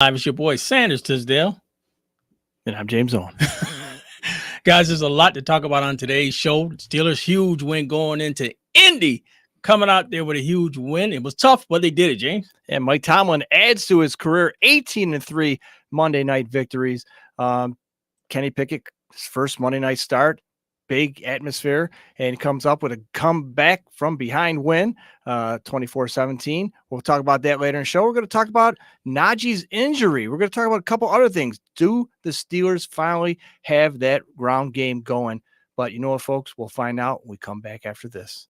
Live. It's your boy Sanders Tisdale. And I'm James Owen. Guys, there's a lot to talk about on today's show. Steelers' huge win going into Indy. Coming out there with a huge win. It was tough, but they did it, James. And Mike Tomlin adds to his career 18-3 Monday night victories. Kenny Pickett's first Monday night start, big atmosphere, and comes up with a comeback from behind win, 24-17. We'll talk about that later in the show. We're going to talk about Najee's injury. We're going to talk about a couple other things. Do the Steelers finally have that ground game going? But you know what, folks? We'll find out when we come back after this.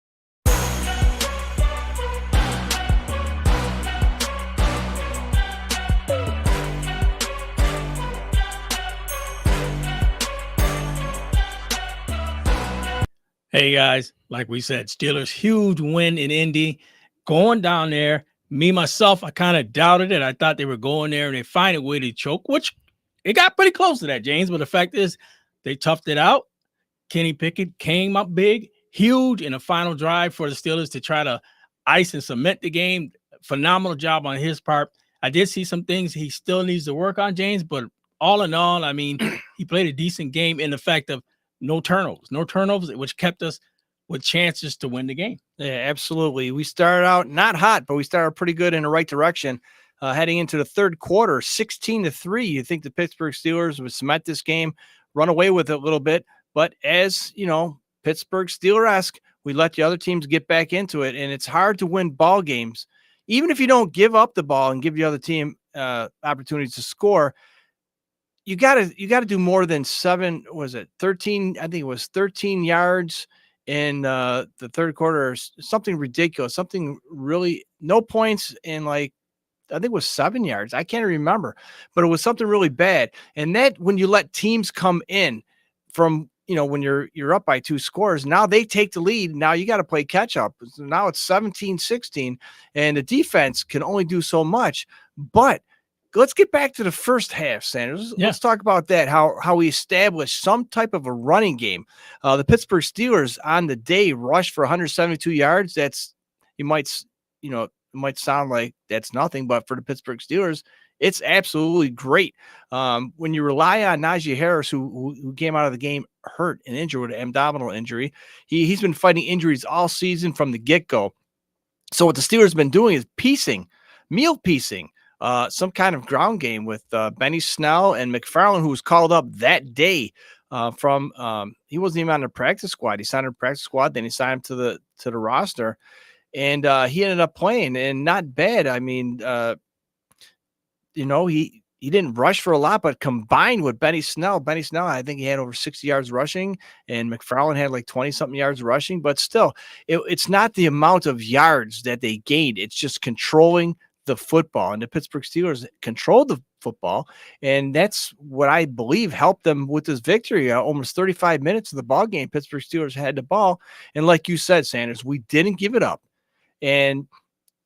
Hey, guys, like we said, Steelers' huge win in Indy. Going down there, myself, I kind of doubted it. I thought they were going there and they find a way to choke, which it got pretty close to that, James. But the fact is, they toughed it out. Kenny Pickett came up big, huge in the final drive for the Steelers to try to ice and cement the game. Phenomenal job on his part. I did see some things he still needs to work on, James, but all in all, I mean, he played a decent game in the fact of no turnovers, which kept us with chances to win the game. Yeah, absolutely. We started out not hot, but we started pretty good in the right direction. Heading into the third quarter, 16-3. You think the Pittsburgh Steelers would cement this game, run away with it a little bit. But as, you know, Pittsburgh Steeler-esque, we let the other teams get back into it. And it's hard to win ball games. Even if you don't give up the ball and give the other team opportunities to score, you gotta do more than 13? I think it was 13 yards in the third quarter, or something ridiculous, something really no points in, like, I think it was 7 yards. I can't remember, but it was something really bad. And that when you let teams come in from, you know, when you're up by 2 scores, now they take the lead. Now you got to play catch up. So now it's 17-16, and the defense can only do so much. But let's get back to the first half, Sanders. Yeah. Let's talk about that, how we established some type of a running game. The Pittsburgh Steelers on the day rushed for 172 yards. That's, it might sound like that's nothing, but for the Pittsburgh Steelers, it's absolutely great. When you rely on Najee Harris, who came out of the game hurt and injured with an abdominal injury, he's been fighting injuries all season from the get-go. So what the Steelers have been doing is meal piecing, some kind of ground game with Benny Snell and McFarland, who was called up that day from he wasn't even on the practice squad. He signed a practice squad, then he signed him to the roster, and he ended up playing, and not bad. I mean, he didn't rush for a lot, but combined with Benny Snell, I think he had over 60 yards rushing, and McFarland had like 20-something yards rushing. But still, it's not the amount of yards that they gained. It's just controlling the football, and the Pittsburgh Steelers controlled the football, and that's what I believe helped them with this victory. Almost 35 minutes of the ball game, Pittsburgh Steelers had the ball, and like you said, Sanders, we didn't give it up. And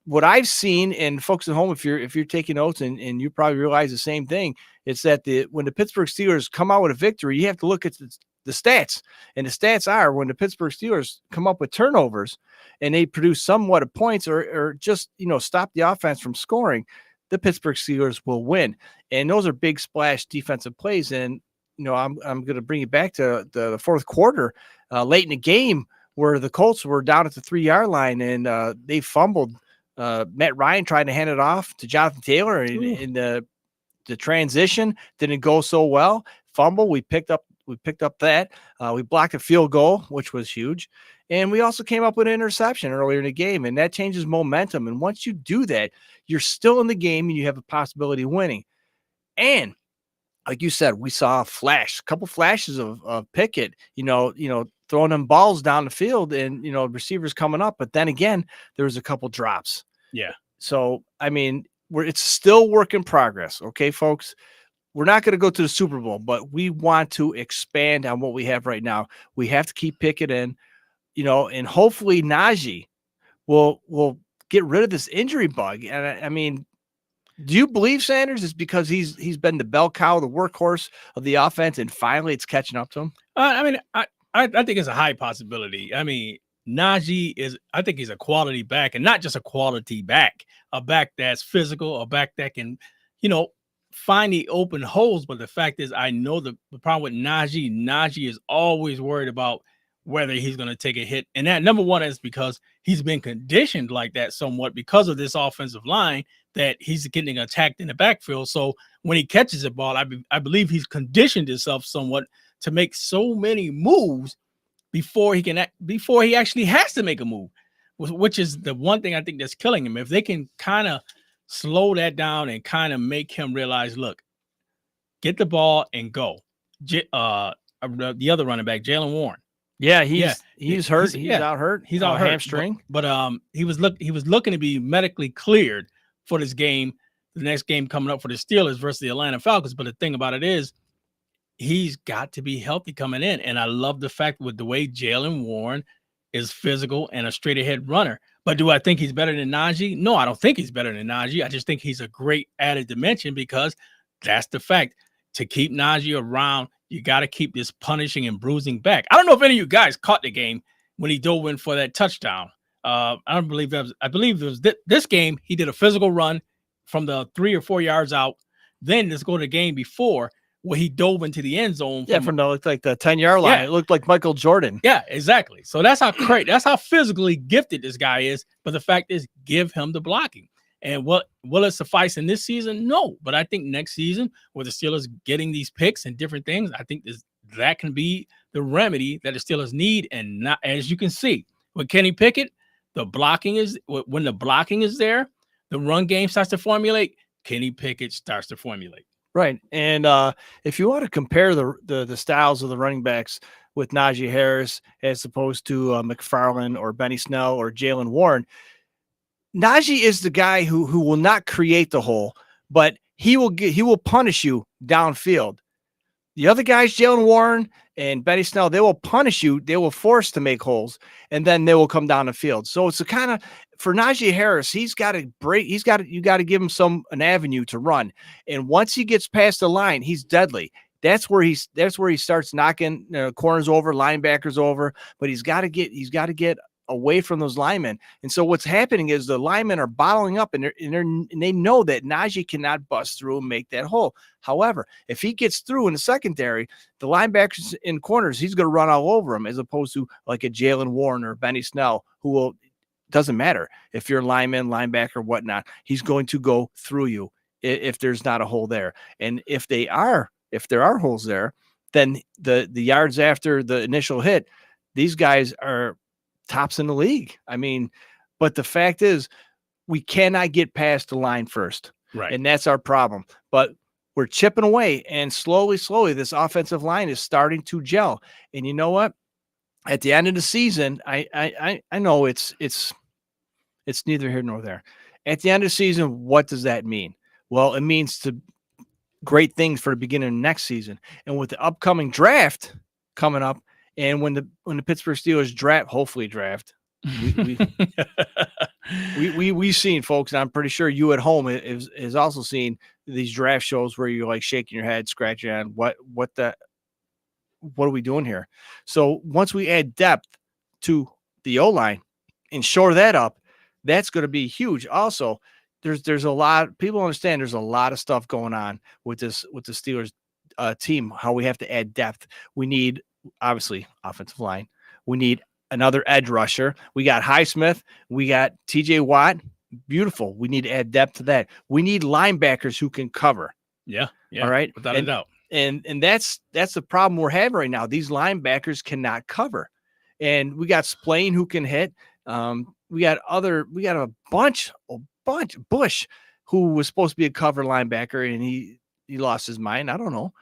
what I've seen, and folks at home, if you're taking notes, and you probably realize the same thing, it's that when the Pittsburgh Steelers come out with a victory, you have to look at the stats. And the stats are, when the Pittsburgh Steelers come up with turnovers and they produce somewhat of points, or just, stop the offense from scoring, the Pittsburgh Steelers will win. And those are big splash defensive plays. And, I'm going to bring you back to the fourth quarter, late in the game, where the Colts were down at the 3-yard line, and they fumbled. Matt Ryan tried to hand it off to Jonathan Taylor, in the transition didn't go so well. Fumble, we picked up that. We blocked a field goal, which was huge, and we also came up with an interception earlier in the game, and that changes momentum. And once you do that, you're still in the game, and you have a possibility of winning. And like you said, we saw a couple flashes of Pickett, throwing them balls down the field, and, receivers coming up. But then again, there was a couple drops. Yeah. So, I mean, it's still work in progress. Okay, folks, we're not going to go to the Super Bowl, but we want to expand on what we have right now. We have to keep Pickett in, and hopefully Najee will get rid of this injury bug. And I mean, do you believe, Sanders, it's because he's been the bell cow, the workhorse of the offense, and finally it's catching up to him? I think it's a high possibility. I mean, Najee I think he's a quality back, and not just a quality back, a back that's physical, a back that can, find the open holes, but the fact is, I know the problem with Najee. Najee is always worried about whether he's going to take a hit, and that number one is because he's been conditioned like that somewhat because of this offensive line that he's getting attacked in the backfield. So when he catches the ball, I believe he's conditioned himself somewhat to make so many moves before he actually has to make a move, which is the one thing I think that's killing him. If they can kind of slow that down and kind of make him realize, look, get the ball and go. The other running back, Jalen Warren. Yeah, he's hurt. He's out hurt. He's out hurt. Hamstring. But he was looking to be medically cleared for this game, the next game coming up for the Steelers versus the Atlanta Falcons. But the thing about it is, he's got to be healthy coming in. And I love the fact with the way Jalen Warren is physical and a straight ahead runner. But do I think he's better than Najee? No, I don't think he's better than Najee. I just think he's a great added dimension because that's the fact. To keep Najee around, you got to keep this punishing and bruising back. I don't know if any of you guys caught the game when he dove in for that touchdown. I believe it was this game. He did a physical run from the 3 or 4 yards out. Then let's go to the game before where he dove into the end zone. From the 10-yard line. It looked like Michael Jordan. Yeah, exactly. So that's how physically gifted this guy is. But the fact is, give him the blocking. And will it suffice in this season? No. But I think next season, with the Steelers getting these picks and different things, I think that can be the remedy that the Steelers need. And not, as you can see, with Kenny Pickett, when the blocking is there, the run game starts to formulate. Kenny Pickett starts to formulate. Right. And if you want to compare the styles of the running backs with Najee Harris as opposed to McFarland or Benny Snell or Jalen Warren, Najee is the guy who will not create the hole, but he will punish you downfield. The other guys, Jalen Warren and Benny Snell, they will punish you. They will force to make holes, and then they will come down the field. So it's a kind of, for Najee Harris, you got to give him an avenue to run. And once he gets past the line, he's deadly. That's where he starts knocking corners over, linebackers over. But he's got to get away from those linemen. And so what's happening is the linemen are bottling up, and they know that Najee cannot bust through and make that hole. However, if he gets through in the secondary, the linebackers in corners, he's going to run all over them, as opposed to like a Jalen Warren or Benny Snell, doesn't matter if you're a lineman, linebacker, whatnot, he's going to go through you if there's not a hole there. And if there are holes there, then the yards after the initial hit, these guys are tops in the league. I mean, but the fact is, we cannot get past the line first. Right. And that's our problem. But we're chipping away, and slowly, this offensive line is starting to gel. And you know what? At the end of the season, I know it's neither here nor there. At the end of the season, what does that mean? Well, it means great things for the beginning of next season. And with the upcoming draft coming up, and when the Pittsburgh Steelers hopefully draft, we've seen, folks, and I'm pretty sure you at home is also seen these draft shows where you're like shaking your head, scratching your head. What are we doing here? So once we add depth to the O-line and shore that up, that's going to be huge. Also, there's a lot, people understand there's a lot of stuff going on with the Steelers team, how we have to add depth. We need, obviously, offensive line. We need another edge rusher. We got Highsmith. We got TJ Watt. Beautiful. We need to add depth to that. We need linebackers who can cover. Yeah. All right. Without a doubt. And that's the problem we're having right now. These linebackers cannot cover. And we got Splain who can hit. We got a bunch, Bush, who was supposed to be a cover linebacker, and he lost his mind. I don't know.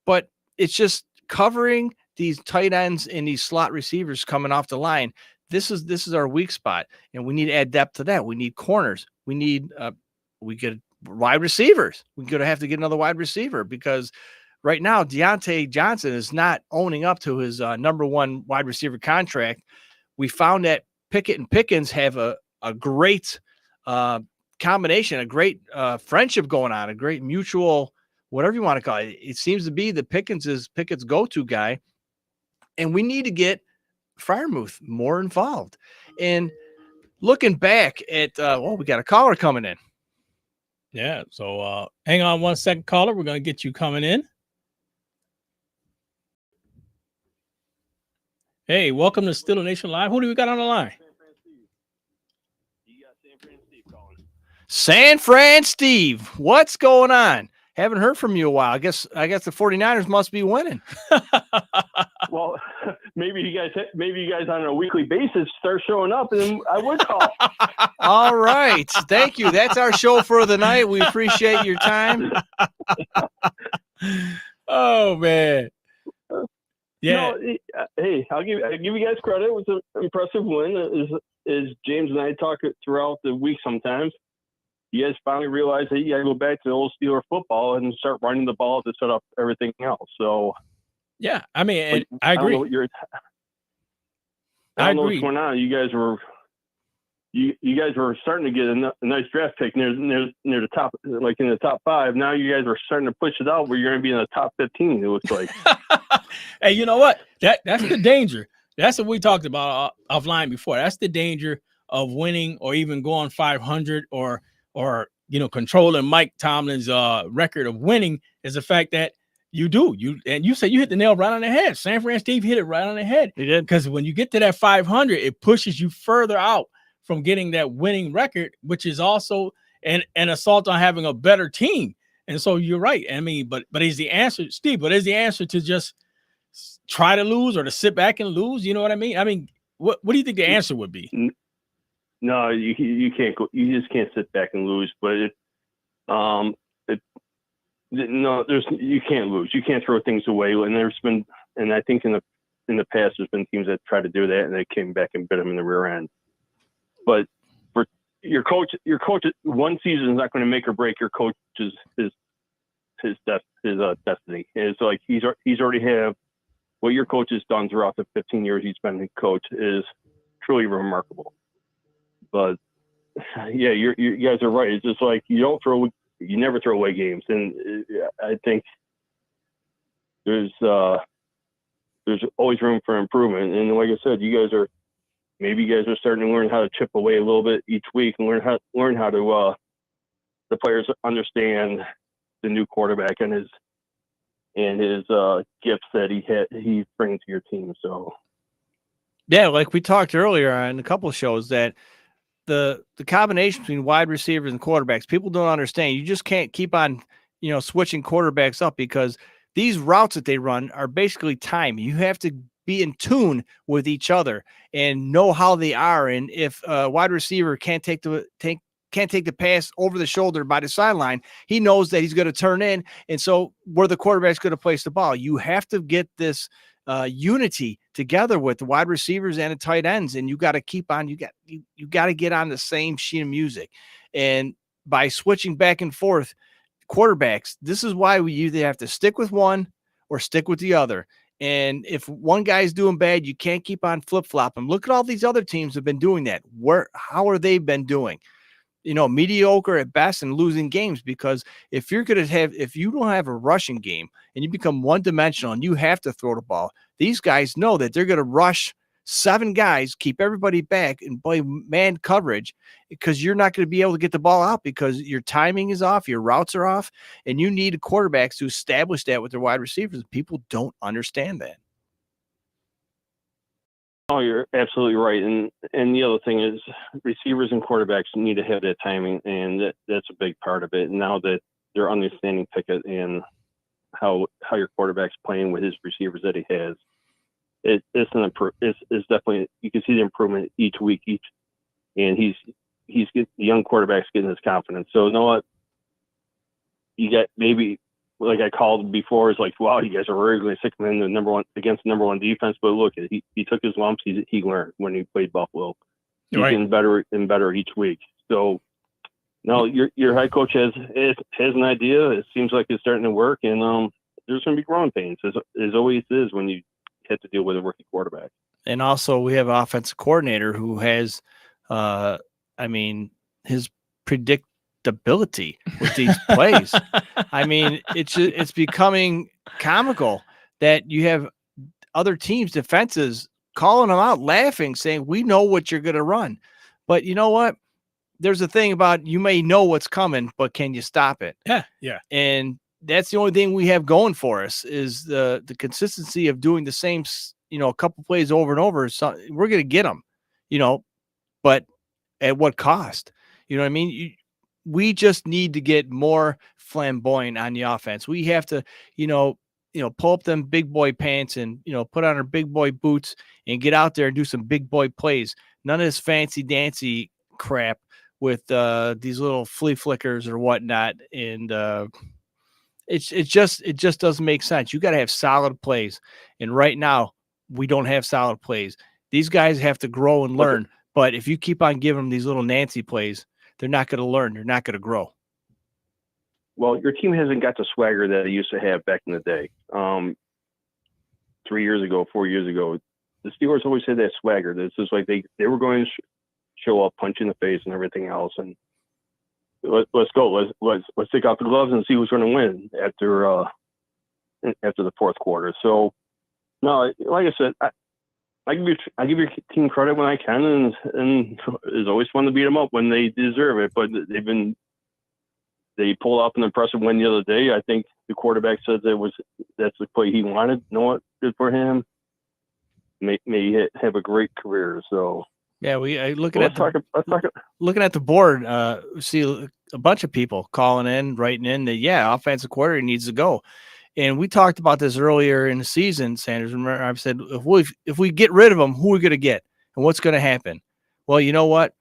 But it's just covering these tight ends and these slot receivers coming off the line. This is our weak spot, and we need to add depth to that. We need corners. We need we get wide receivers. We're going to have to get another wide receiver, because right now Deontay Johnson is not owning up to his number one wide receiver contract. We found that Pickett and Pickens have a great combination, a great friendship going on, a great mutual, whatever you want to call it. It seems to be that Pickens is Pickett's go-to guy, and we need to get Freiermuth more involved. And looking back at, we got a caller coming in. Yeah. So hang on 1 second, caller. We're gonna get you coming in. Hey, welcome to Steeler Nation Live. Who do we got on the line? San Fran Steve, what's going on? Haven't heard from you a while. I guess the 49ers must be winning. Well, maybe you guys on a weekly basis start showing up, and I would call. All right. Thank you. That's our show for the night. We appreciate your time. Oh man. Yeah. No, hey, I'll give you guys credit. It was an impressive win. As James and I talk throughout the week sometimes, you guys finally realize that you got to go back to old Steeler football and start running the ball to set up everything else. So, yeah, I mean, I agree. I don't know what's going on. You guys were starting to get a nice draft pick near the top, like in the top 5. Now you guys are starting to push it out where you're going to be in the top 15. It looks like. Hey, you know what? That's the danger. That's what we talked about offline before. That's the danger of winning or even going 500 or controlling Mike Tomlin's record of winning is the fact that you said you hit the nail right on the head. San Fran Steve hit it right on the head. He did. Because when you get to that 500, it pushes you further out from getting that winning record, which is also an assault on having a better team. And so you're right. I mean, but is the answer, Steve, but is the answer to just try to lose or to sit back and lose? You know what I mean? I mean, what do you think the answer would be? No, you can't go. You just can't sit back and lose. But you can't lose. You can't throw things away. And I think in the past there's been teams that tried to do that and they came back and bit them in the rear end. But for your coach, one season is not going to make or break your coach's his destiny. And it's like he's already have what your coach has done throughout the 15 years he's been a coach is truly remarkable. But yeah, you guys are right. It's just like you never throw away games, and I think there's always room for improvement. And like I said, you guys are starting to learn how to chip away a little bit each week and learn how to the players understand the new quarterback and his gifts that he brings to your team. So yeah, like we talked earlier on a couple of shows that the combination between wide receivers and quarterbacks, people don't understand. You just can't keep on, switching quarterbacks up because these routes that they run are basically time. You have to be in tune with each other and know how they are. And if a wide receiver can't take the pass over the shoulder by the sideline, he knows that he's going to turn in. And so where the quarterback's going to place the ball, you have to get this unity together with the wide receivers and the tight ends. And you got to keep on, you got to get on the same sheet of music. And by switching back and forth quarterbacks, this is why we either have to stick with one or stick with the other. And if one guy's doing bad, you can't keep on flip-flopping. Look at all these other teams have been doing that. How are they been doing? Mediocre at best and losing games, because if you don't have a rushing game and you become one-dimensional and you have to throw the ball, these guys know that they're going to rush 7 guys, keep everybody back and play man coverage because you're not going to be able to get the ball out because your timing is off, your routes are off, and you need quarterbacks to establish that with their wide receivers. People don't understand that. Oh, you're absolutely right. And the other thing is receivers and quarterbacks need to have that timing, and that's a big part of it. And now that they're understanding Pickett and how your quarterback's playing with his receivers that he has, it's definitely, you can see the improvement each week, and he's the young quarterback's getting his confidence. So you know what? You got maybe, like I called before, is like, wow, you guys are really going to stick him in the number one defense. But look, he took his lumps. He learned when he played Buffalo. He's getting better and better each week. So no, your head coach has an idea. It seems like it's starting to work, and there's going to be growing pains, as always is when you have to deal with a rookie quarterback. And also, we have an offensive coordinator who has, his predictability with these plays. I mean, it's becoming comical that you have other teams' defenses calling them out, laughing, saying, "We know what you're going to run." But you know what? there's a thing about you may know what's coming, but can you stop it? Yeah, yeah. And that's the only thing we have going for us is the consistency of doing the same, a couple plays over and over. So we're going to get them, but at what cost? You know what I mean? We just need to get more flamboyant on the offense. We have to, pull up them big boy pants and, put on our big boy boots and get out there and do some big boy plays. None of this fancy dancy crap with these little flea flickers or whatnot. And it just doesn't make sense. You got to have solid plays. And right now we don't have solid plays. These guys have to grow and learn. But if you keep on giving them these little Nancy plays, they're not going to learn. They're not going to grow. Well, your team hasn't got the swagger that it used to have back in the day. 3 years ago, 4 years ago, the Steelers always had that swagger. It's just like they were going to show up, punch in the face, and everything else. And let's go. Let's take out the gloves and see who's going to win after the fourth quarter. So, no, like I said, I give your team credit when I can, and it's always fun to beat them up when they deserve it. But they pulled off an impressive win the other day. I think the quarterback says that's the play he wanted. You know what? Good for him. May have a great career. So yeah, looking at the board. See a bunch of people calling in, writing in that offensive coordinator needs to go. And we talked about this earlier in the season, Sanders. Remember, I've said if we get rid of them, who are we going to get, and what's going to happen? Well, you know what?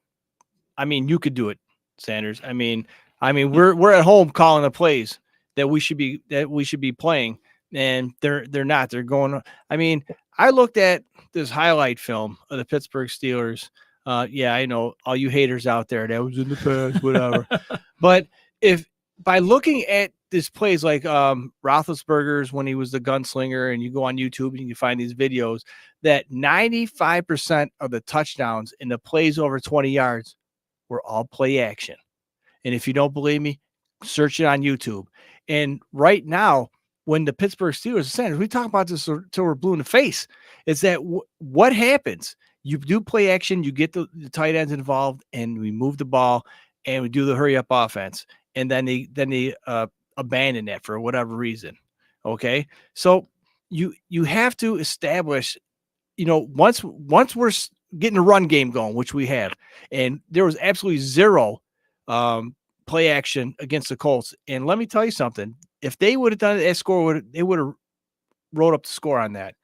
I mean, you could do it, Sanders. I mean, we're at home calling the plays that we should be playing, and they're not. They're going. I mean, I looked at this highlight film of the Pittsburgh Steelers. I know all you haters out there. That was in the past, whatever. But if by looking at this plays like Roethlisberger's when he was the gunslinger, and you go on YouTube and you find these videos that 95% of the touchdowns in the plays over 20 yards were all play action. And if you don't believe me, search it on YouTube. And right now, when the Pittsburgh Steelers, we talk about this until we're blue in the face, is that what happens? You do play action, you get the tight ends involved, and we move the ball, and we do the hurry up offense. And then they abandon that for whatever reason. Okay. So you have to establish, once we're getting a run game going, which we have, and there was absolutely zero play action against the Colts. And let me tell you something, if they would have done that score, they would have wrote up the score on that.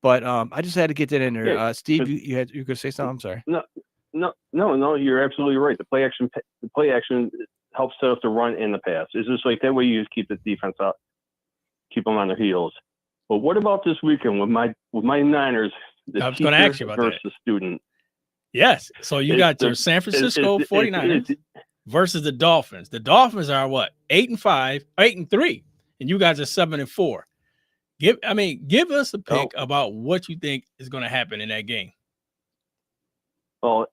But I just had to get that in there. Yeah, Steve, you were gonna say something? I'm sorry. No, you're absolutely right. The play action helps set up the run and the pass. It's just like that way you just keep the defense up, keep them on their heels. But what about this weekend with my Niners? I was going to ask you about versus that. the student. Yes. So you got your San Francisco 49ers versus the Dolphins. The Dolphins are what? 8-5, 8-3, and you guys are 7-4. Give us a pick about what you think is going to happen in that game. Well,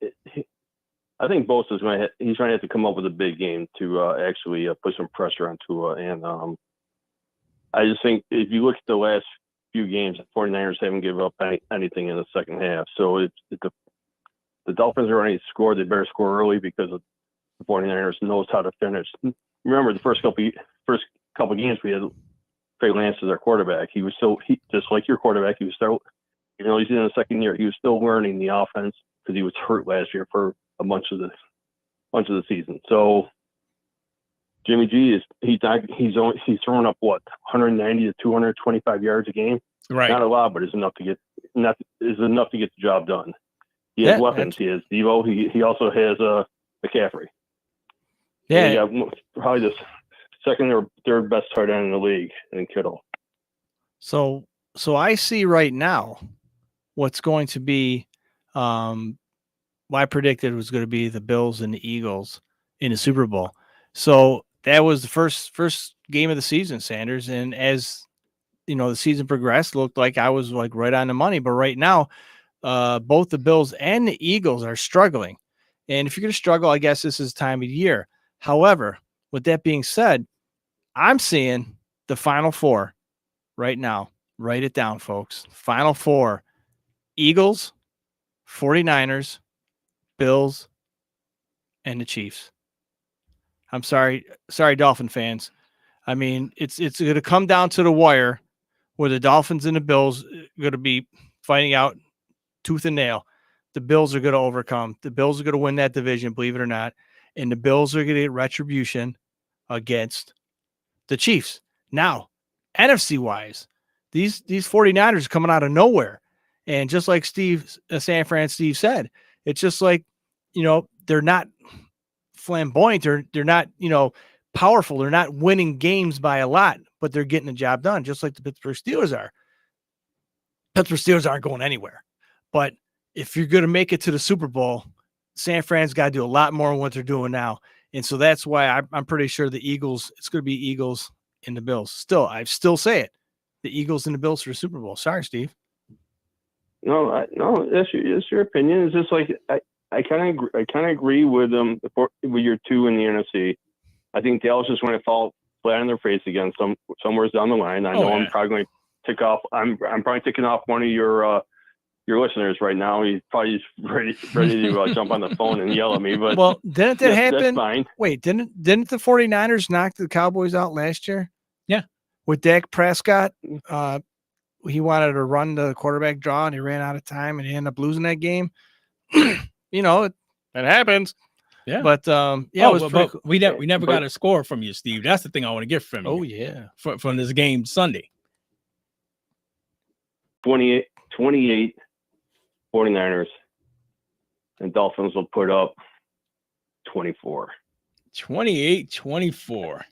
I think Bosa's he's trying to have to come up with a big game to actually put some pressure on Tua. And I just think if you look at the last few games, the 49ers haven't given up anything in the second half. So the Dolphins are ready to score. They better score early because the 49ers knows how to finish. Remember the first couple games we had Trey Lance as our quarterback. He was just like your quarterback. He was still, he's in the second year. He was still learning the offense because he was hurt last year for a bunch of the season. So Jimmy G he's throwing up 190 to 225 yards a game. Right. Not a lot, but it's enough to get the job done. He has weapons. He has Devo. He also has McCaffrey. Yeah, probably the second or third best tight end in the league in Kittle. So I see right now what's going to be. I predicted was going to be the Bills and the Eagles in the Super Bowl. So that was the first game of the season, Sanders. And as the season progressed, looked like I was like right on the money. But right now, both the Bills and the Eagles are struggling. And if you're going to struggle, I guess this is time of year. However, with that being said, I'm seeing the Final Four right now. Write it down, folks. Final Four: Eagles, 49ers, Bills, and the Chiefs. I'm sorry, Dolphin fans. I mean, it's going to come down to the wire where the Dolphins and the Bills are going to be fighting out tooth and nail. The Bills are going to overcome. The Bills are going to win that division, believe it or not. And the Bills are going to get retribution against the Chiefs. Now, NFC-wise, these 49ers are coming out of nowhere. And just like San Fran Steve said, it's just like, they're not flamboyant. They're not, powerful. They're not winning games by a lot, but they're getting the job done, just like the Pittsburgh Steelers are. Pittsburgh Steelers aren't going anywhere. But if you're going to make it to the Super Bowl, San Fran's got to do a lot more than what they're doing now. And so that's why I'm pretty sure the Eagles, it's going to be Eagles and the Bills. I still say it. The Eagles and the Bills for the Super Bowl. Sorry, Steve. No, that's your opinion. It's just like I kind of agree with your two in the NFC. I think Dallas is going to fall flat on their face again somewhere down the line. I know I'm probably going to tick off. I'm probably ticking off one of your listeners right now. He's probably ready to jump on the phone and yell at me. But well, didn't that happen? That's fine. Wait, didn't the 49ers knock the Cowboys out last year? Yeah, with Dak Prescott. He wanted to run the quarterback draw and he ran out of time and he ended up losing that game. It happens. Yeah. But but we never got a score from you, Steve. That's the thing I want to get from you. Oh yeah. From this game Sunday. 28 49ers, and Dolphins will put up 24. 28-24.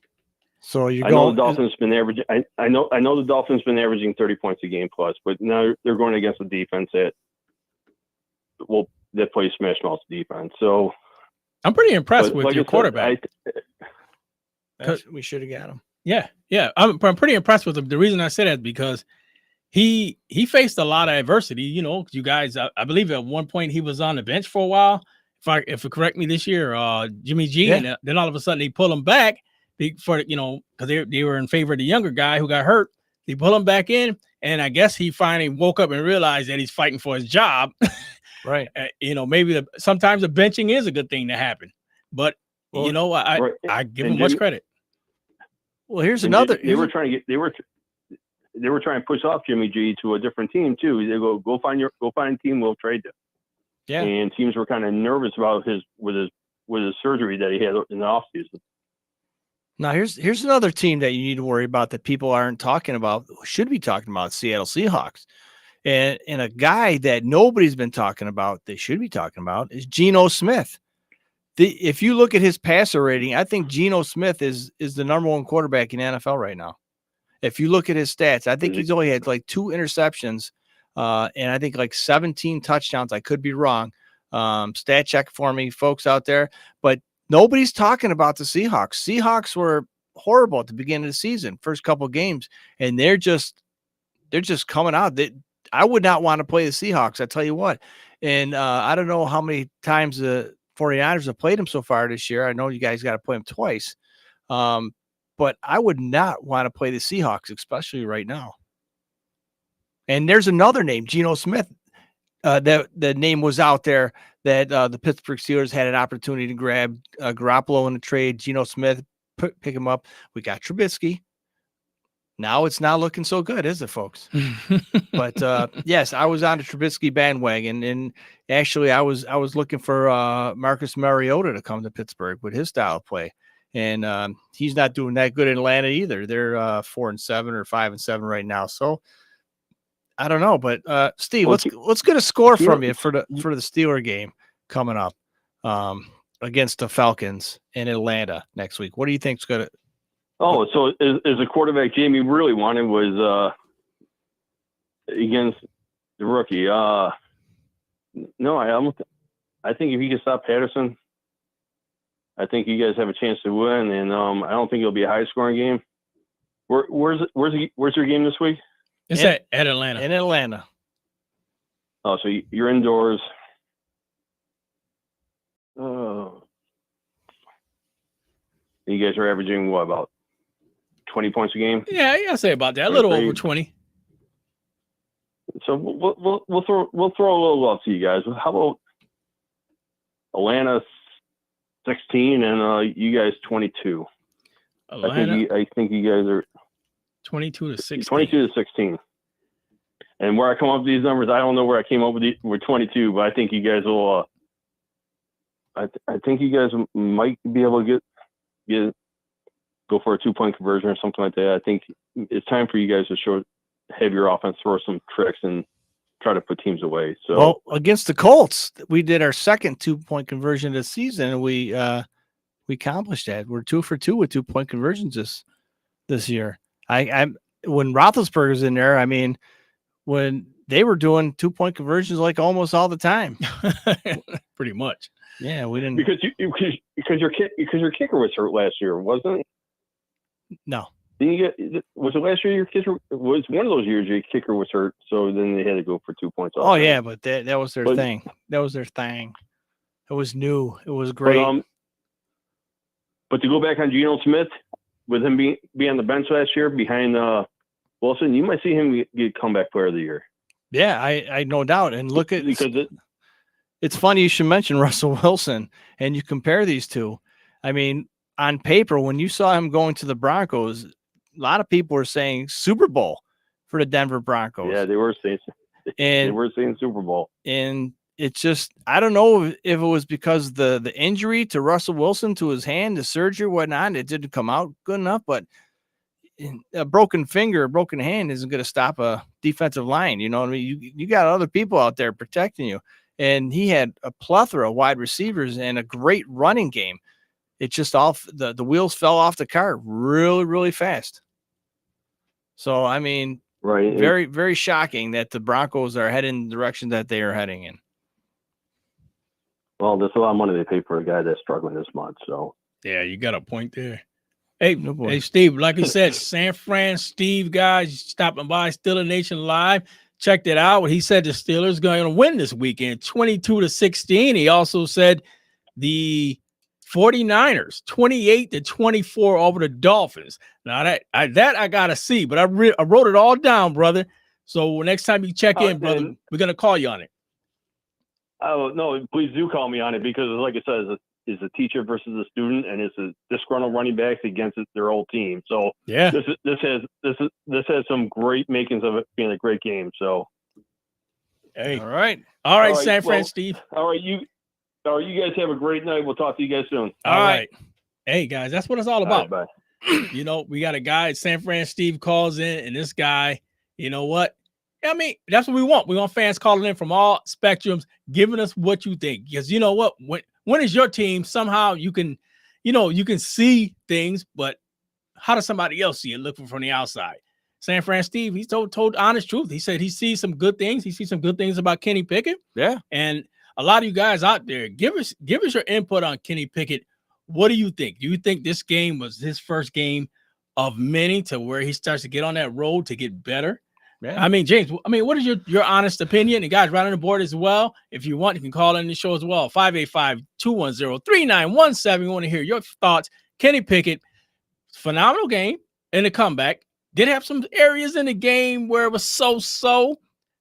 So I know the Dolphins been averaging. I know the Dolphins been averaging 30 points a game plus, but now they're going against a defense that plays smash mouth defense. So I'm pretty impressed with your quarterback. We should have got him. Yeah. I'm pretty impressed with him. The reason I say that is because he faced a lot of adversity. You guys, I believe at one point he was on the bench for a while. If you correct me this year, Jimmy G, and then all of a sudden they pull him back because they were in favor of the younger guy who got hurt. They pull him back in, and I guess he finally woke up and realized that he's fighting for his job. Right. Maybe sometimes the benching is a good thing to happen, but I give him much credit. Well, here's another. They were trying to push off Jimmy G to a different team too. They go find a team, we'll trade you. Yeah. And teams were kind of nervous about his surgery that he had in the offseason. Now here's another team that you need to worry about that people aren't talking about, should be talking about, Seattle Seahawks. And a guy that nobody's been talking about, they should be talking about, is Geno Smith. If you look at his passer rating, I think Geno Smith is the number one quarterback in the NFL right now. If you look at his stats, I think he's only had like 2 interceptions and I think like 17 touchdowns. I could be wrong. Stat check for me, folks out there. But nobody's talking about the Seahawks. Seahawks were horrible at the beginning of the season, first couple games, and they're just coming out. I would not want to play the Seahawks, I tell you what. And I don't know how many times the 49ers have played them so far this year. I know you guys got to play them twice. But I would not want to play the Seahawks, especially right now. And there's another name, Geno Smith. That the name was out there that the Pittsburgh Steelers had an opportunity to grab Garoppolo in the trade. Geno Smith, pick him up. We got Trubisky. Now it's not looking so good, is it, folks? But yes, I was on the Trubisky bandwagon, and actually, I was looking for Marcus Mariota to come to Pittsburgh with his style of play. And he's not doing that good in Atlanta either. They're 4-7 or 5-7 right now. So I don't know, but Steve, let's get a score from you for the Steeler game coming up against the Falcons in Atlanta next week. What do you think's going to? Oh, so as a quarterback, Jamie really wanted was against the rookie. No, I think if he can stop Patterson, I think you guys have a chance to win, and I don't think it'll be a high-scoring game. Where's your game this week? It's at Atlanta. In Atlanta. Oh, so you're indoors. Oh, you guys are averaging what, about 20 points a game? Yeah, I'll say about that. A little over 20. So we'll throw a little love to you guys. How about Atlanta 16, and you guys 22. Atlanta, I think you guys are 22 to 16. 22 to 16. And where I come up with these numbers, I don't know where I came up with 22, but I think you guys will. I think you guys might be able to go for a 2-point conversion or something like that. I think it's time for you guys to have your offense throw some tricks and try to put teams away. So, well, against the Colts, we did our second 2-point conversion this season, and we accomplished that. We're 2 for 2 with 2-point conversions this year. When Roethlisberger's in there, I mean, when they were doing 2-point conversions like almost all the time, pretty much. Yeah, we didn't because your kicker was hurt last year, wasn't it? No. Was it last year your kicker was one of those years your kicker was hurt, so then they had to go for 2 points off. Oh yeah, but that was their thing. That was their thing. It was new. It was great. But to go back on Geno Smith, with him being on the bench last year behind Wilson, you might see him get comeback player of the year. Yeah, I no doubt. And look at it's funny you should mention Russell Wilson and you compare these two. I mean, on paper, when you saw him going to the Broncos, a lot of people were saying Super Bowl for the Denver Broncos. Yeah, they were saying Super Bowl. And it's just, I don't know if it was because the injury to Russell Wilson to his hand, the surgery, whatnot, it didn't come out good enough, but a broken finger, a broken hand isn't going to stop a defensive line. You know what I mean? You got other people out there protecting you. And he had a plethora of wide receivers and a great running game. It just the wheels fell off the car really, really fast. So, I mean, right. Very, very shocking that the Broncos are heading in the direction that they are heading in. Well, there's a lot of money they pay for a guy that's struggling this much. So, yeah, you got a point there. Hey, Steve, like you said, San Fran Steve, guys, stopping by Steeler Nation Live. Checked it out. He said the Steelers going to win this weekend, 22 to 16. He also said the 49ers, 28 to 24 over the Dolphins. Now that I got to see, but I wrote it all down, brother. So next time you check in, brother, we're going to call you on it. Oh, no, please do call me on it because, like I said, is a teacher versus a student, and it's a disgruntled running backs against their old team. So yeah, this has some great makings of it being a great game. So hey, all right, San Fran Steve. All right, you guys have a great night. We'll talk to you guys soon. All right. Hey guys, that's what it's all about. All right, bye. You know, we got a guy at San Fran Steve calls in, and this guy, you know what? I mean, that's what we want. We want fans calling in from all spectrums, giving us what you think. Because you know what? When is your team? Somehow you can see things, but how does somebody else see it looking from the outside? San Fran Steve, he told honest truth. He said he sees some good things. He sees some good things about Kenny Pickett. Yeah. And a lot of you guys out there, give us your input on Kenny Pickett. What do you think? Do you think this game was his first game of many to where he starts to get on that road to get better? Yeah. I mean, James, what is your honest opinion? And guys, right on the board as well. If you want, you can call in the show as well. 585-210-3917. We want to hear your thoughts. Kenny Pickett, phenomenal game in the comeback. Did have some areas in the game where it was so,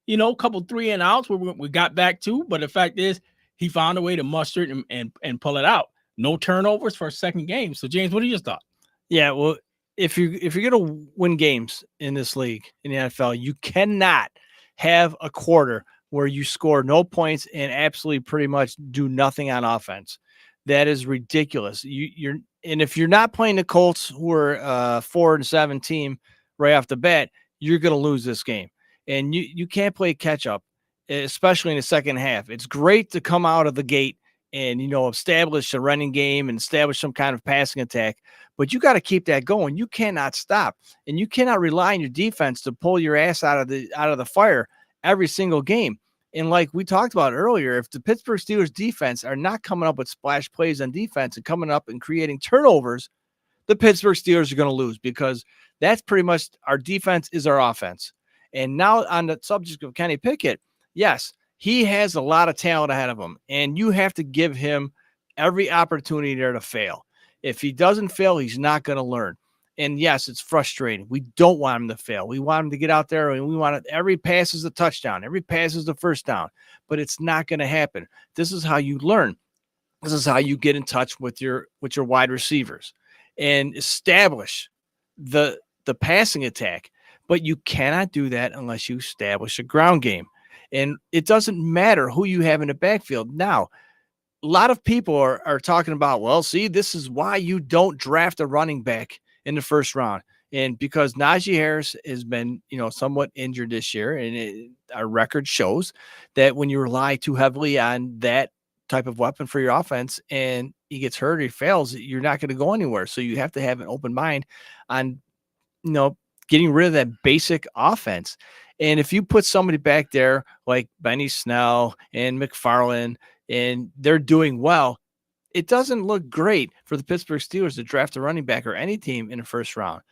a couple 3 and outs where we got back to. But the fact is, he found a way to muster it and pull it out. No turnovers for a second game. So, James, what are your thoughts? Yeah, well, if you're going to win games in this league, in the NFL, you cannot have a quarter where you score no points and absolutely pretty much do nothing on offense. That is ridiculous. And if you're not playing the Colts, who are 4-7 team right off the bat, you're going to lose this game. And you can't play catch up, especially in the second half. It's great to come out of the gate and, establish a running game and establish some kind of passing attack. But you got to keep that going. You cannot stop, and you cannot rely on your defense to pull your ass out of the fire every single game. And like we talked about earlier, if the Pittsburgh Steelers defense are not coming up with splash plays on defense and coming up and creating turnovers, the Pittsburgh Steelers are going to lose because that's pretty much our defense is our offense. And now on the subject of Kenny Pickett, yes, he has a lot of talent ahead of him, and you have to give him every opportunity there to fail. If he doesn't fail, he's not going to learn. And yes, it's frustrating. We don't want him to fail. We want him to get out there, and we want every pass is a touchdown. Every pass is the first down. But it's not going to happen. This is how you learn. This is how you get in touch with your wide receivers and establish the passing attack. But you cannot do that unless you establish a ground game. And it doesn't matter who you have in the backfield. Now, a lot of people are talking about, well, see, this is why you don't draft a running back in the first round. And because Najee Harris has been, somewhat injured this year, and our record shows that when you rely too heavily on that type of weapon for your offense and he gets hurt or he fails, you're not going to go anywhere. So you have to have an open mind on, getting rid of that basic offense. And if you put somebody back there like Benny Snell and McFarland, and they're doing well, it doesn't look great for the Pittsburgh Steelers to draft a running back or any team in the first round.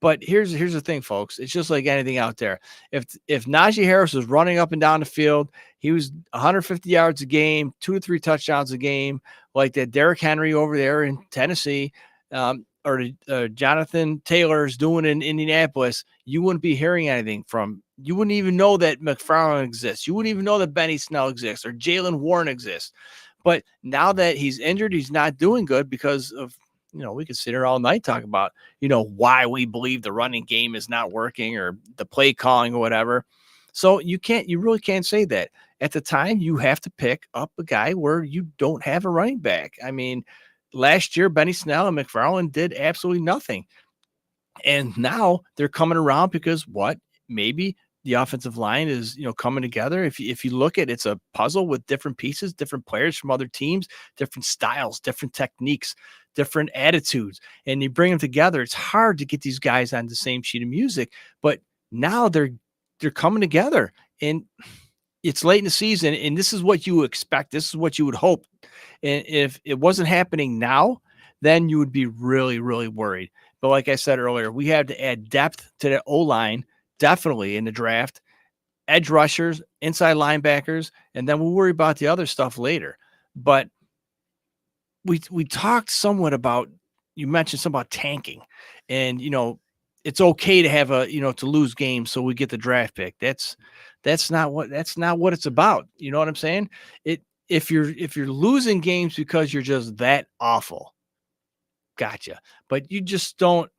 But here's the thing, folks. It's just like anything out there. If Najee Harris was running up and down the field, he was 150 yards a game, 2 to 3 touchdowns a game, like that Derrick Henry over there in Tennessee, or Jonathan Taylor's doing in Indianapolis, you wouldn't be hearing anything from. You wouldn't even know that McFarland exists. You wouldn't even know that Benny Snell exists or Jalen Warren exists. But now that he's injured, he's not doing good because of, we could sit here all night talking about, why we believe the running game is not working or the play calling or whatever. So you really can't say that. At the time, you have to pick up a guy where you don't have a running back. I mean, last year, Benny Snell and McFarland did absolutely nothing. And now they're coming around because maybe the offensive line is, coming together. If you look at it's a puzzle with different pieces, different players from other teams, different styles, different techniques, different attitudes, and you bring them together. It's hard to get these guys on the same sheet of music, but now they're coming together, and it's late in the season, and this is what you expect. This is what you would hope. And if it wasn't happening now, then you would be really, really worried. But like I said earlier, we have to add depth to the O-line, definitely in the draft, edge rushers, inside linebackers, and then we'll worry about the other stuff later. But we talked somewhat about, you mentioned something about tanking, and it's okay to have to lose games so we get the draft pick. That's not what it's about. You know what I'm saying? If you're losing games because you're just that awful, gotcha. But you just don't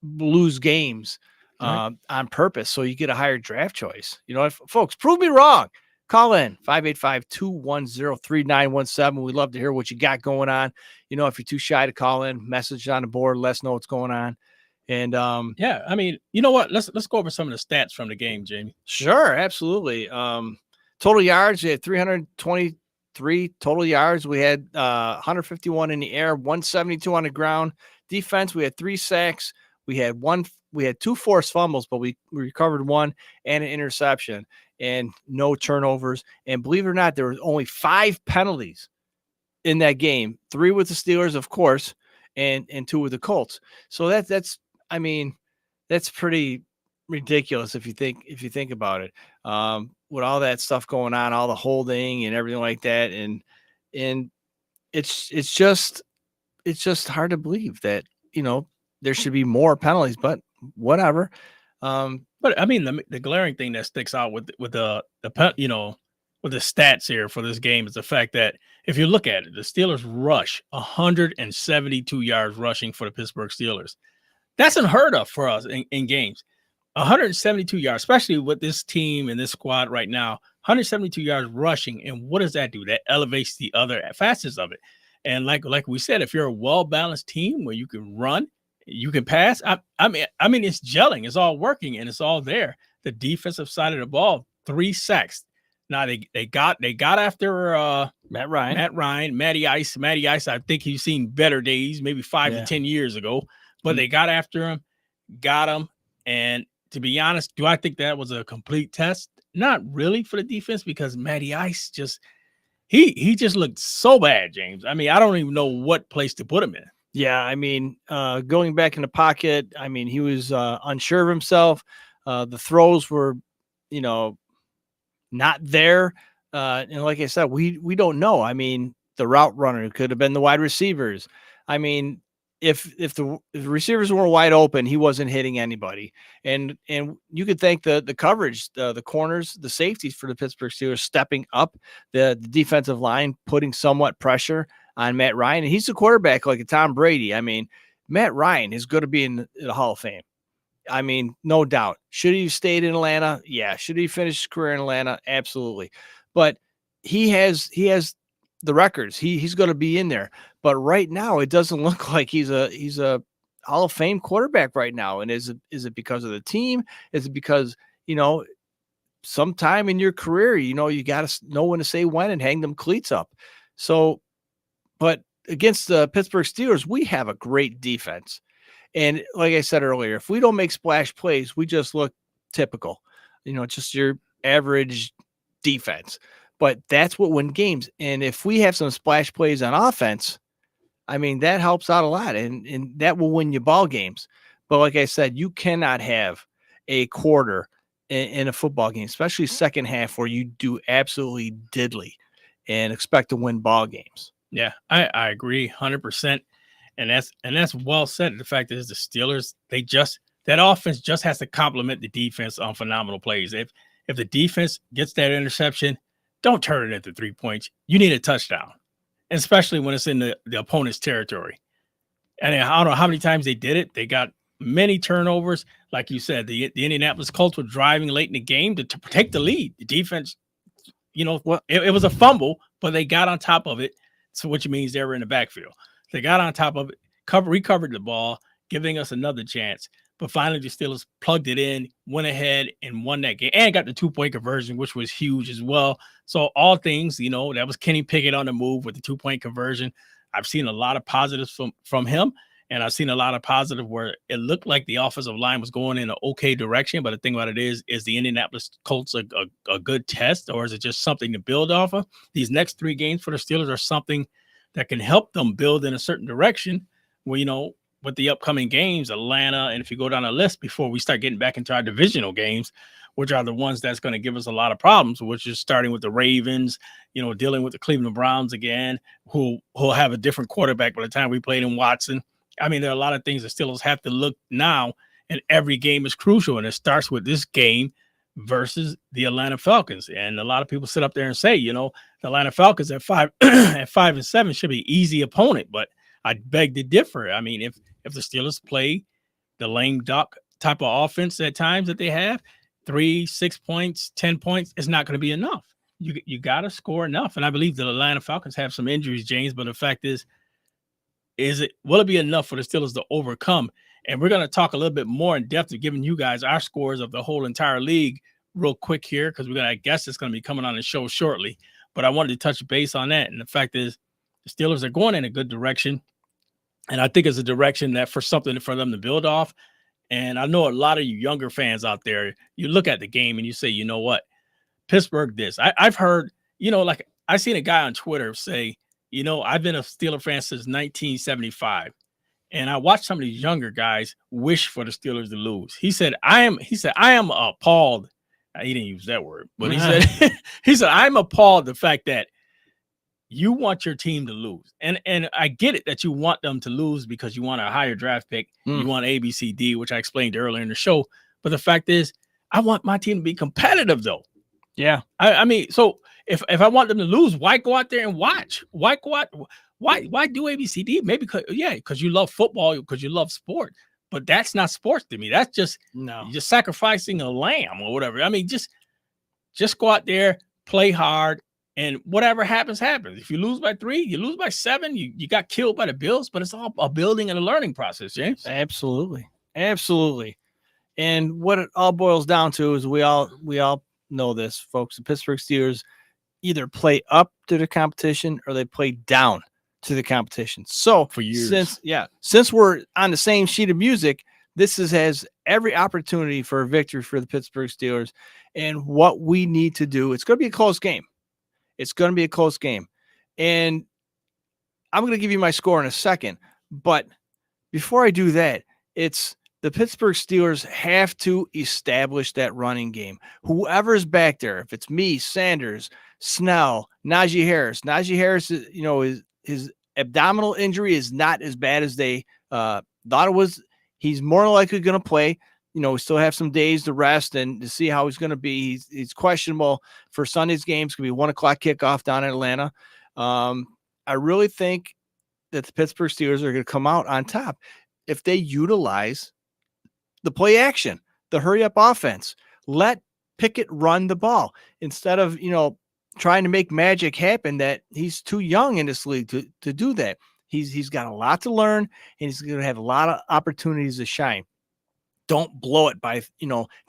lose games on purpose so you get a higher draft choice. Folks, prove me wrong. Call in 585-210-3917. We'd love to hear what you got going on. If you're too shy to call in, message on the board, let us know what's going on. And yeah, I mean, you know what? Let's go over some of the stats from the game, Jamie. Sure, absolutely. Total yards, we had 323 total yards. We had 151 in the air, 172 on the ground. Defense, we had 3 sacks. We had 2 forced fumbles, but we recovered 1 and an interception and no turnovers. And believe it or not, there was only 5 penalties in that game. 3 with the Steelers, of course, and 2 with the Colts. So that's pretty ridiculous if you think about it. With all that stuff going on, all the holding and everything like that, and it's just hard to believe that there should be more penalties, but whatever. But I mean, the glaring thing that sticks out with the stats here for this game is the fact that if you look at it, the Steelers rush 172 yards rushing for the Pittsburgh Steelers. That's unheard of for us in games. 172 yards, especially with this team and this squad right now. 172 yards rushing, and what does that do? That elevates the other facets of it. And like we said, if you're a well-balanced team where you can run, you can pass. I mean, it's gelling. It's all working, and it's all there. The defensive side of the ball, 3 sacks. Now they got after Matt Ryan, Matty Ice. I think he's seen better days, maybe 5 to 10 years ago. But they got after him, got him, and to be honest, do I think that was a complete test? Not really for the defense, because Matty Ice he just looked so bad, James. I mean, I don't even know what place to put him in. Yeah, I mean, going back in the pocket, I mean, he was unsure of himself. The throws were, not there. And like I said, we don't know. I mean, the route runner could have been the wide receivers. I mean, if the receivers weren't wide open, he wasn't hitting anybody. And you could thank the coverage, the corners, the safeties for the Pittsburgh Steelers stepping up, the defensive line, putting somewhat pressure on Matt Ryan. And he's the quarterback like a Tom Brady. I mean, Matt Ryan is going to be in the Hall of Fame. I mean, no doubt. Should he have stayed in Atlanta? Yeah. Should he finish his career in Atlanta? Absolutely. But he has the records. He's going to be in there. But right now, it doesn't look like he's a Hall of Fame quarterback right now. And is it because of the team? Is it because, sometime in your career, you got to know when to say when and hang them cleats up. So, but against the Pittsburgh Steelers, we have a great defense. And like I said earlier, if we don't make splash plays, we just look typical, just your average defense. But that's what wins games. And if we have some splash plays on offense, I mean, that helps out a lot, and that will win you ball games. But like I said, you cannot have a quarter in a football game, especially second half, where you do absolutely diddly and expect to win ball games. Yeah, I agree 100%. And that's well said. The fact is the Steelers, that offense just has to complement the defense on phenomenal plays. If the defense gets that interception, don't turn it into 3 points. You need a touchdown, especially when it's in the opponent's territory. And I don't know how many times they did it. They got many turnovers. Like you said, the Indianapolis Colts were driving late in the game to protect the lead. The defense, it was a fumble, but they got on top of it. So which means they were in the backfield. They got on top of it, recovered the ball, giving us another chance. But finally, the Steelers plugged it in, went ahead and won that game, and got the 2-point conversion, which was huge as well. So all things, that was Kenny Pickett on the move with the 2-point conversion. I've seen a lot of positives from him, and I've seen a lot of positive where it looked like the offensive line was going in an okay direction. But the thing about it is the Indianapolis Colts a good test, or is it just something to build off of? These next 3 games for the Steelers are something that can help them build in a certain direction. Well, with the upcoming games, Atlanta, and if you go down the list before we start getting back into our divisional games, which are the ones that's going to give us a lot of problems, which is starting with the Ravens, dealing with the Cleveland Browns again, who'll have a different quarterback by the time we played in Watson. I mean, there are a lot of things the Steelers have to look now, and every game is crucial, and it starts with this game versus the Atlanta Falcons. And a lot of people sit up there and say, the Atlanta Falcons at 5-7 should be an easy opponent, but I beg to differ. I mean, if the Steelers play the lame duck type of offense at times that they have, 3, 6 points, 10 points, it's not going to be enough. You got to score enough. And I believe the Atlanta Falcons have some injuries, James, but the fact is will it be enough for the Steelers to overcome? And we're going to talk a little bit more in depth of giving you guys our scores of the whole entire league real quick here, because I guess it's going to be coming on the show shortly. But I wanted to touch base on that. And the fact is the Steelers are going in a good direction. And I think it's a direction that for something for them to build off. And I know a lot of you younger fans out there, you look at the game and you say, you know what, Pittsburgh this. I've heard, like I seen a guy on Twitter say, I've been a Steeler fan since 1975. And I watched some of these younger guys wish for the Steelers to lose. He said, I am appalled. He didn't use that word, but he said, I'm appalled the fact that you want your team to lose. And I get it that you want them to lose because you want a higher draft pick. You want ABCD, which I explained earlier in the show. But the fact is, I want my team to be competitive, though. Yeah. I mean, so if I want them to lose, why go out there and watch? Why go out? Why do ABCD? Maybe because you love football, because you love sport. But that's not sports to me. That's just just sacrificing a lamb or whatever. I mean, just go out there, play hard, and whatever happens, happens. If you lose by 3, you lose by 7, you got killed by the Bills, but it's all a building and a learning process, James. Absolutely. And what it all boils down to is we all know this, folks. The Pittsburgh Steelers either play up to the competition or they play down to the competition. So for years, since we're on the same sheet of music, this has every opportunity for a victory for the Pittsburgh Steelers. And what we need to do, it's going to be a close game. And I'm going to give you my score in a second. But before I do that, it's the Pittsburgh Steelers have to establish that running game. Whoever's back there, if it's me, Sanders, Snell, Najee Harris. Najee Harris, his abdominal injury is not as bad as they thought it was. He's more likely going to play. We still have some days to rest and to see how he's going to be. He's questionable for Sunday's game. It's going to be 1:00 kickoff down in Atlanta. I really think that the Pittsburgh Steelers are going to come out on top if they utilize the play action, the hurry up offense. Let Pickett run the ball instead of, trying to make magic happen. That he's too young in this league to do that. He's got a lot to learn, and he's going to have a lot of opportunities to shine. Don't blow it by,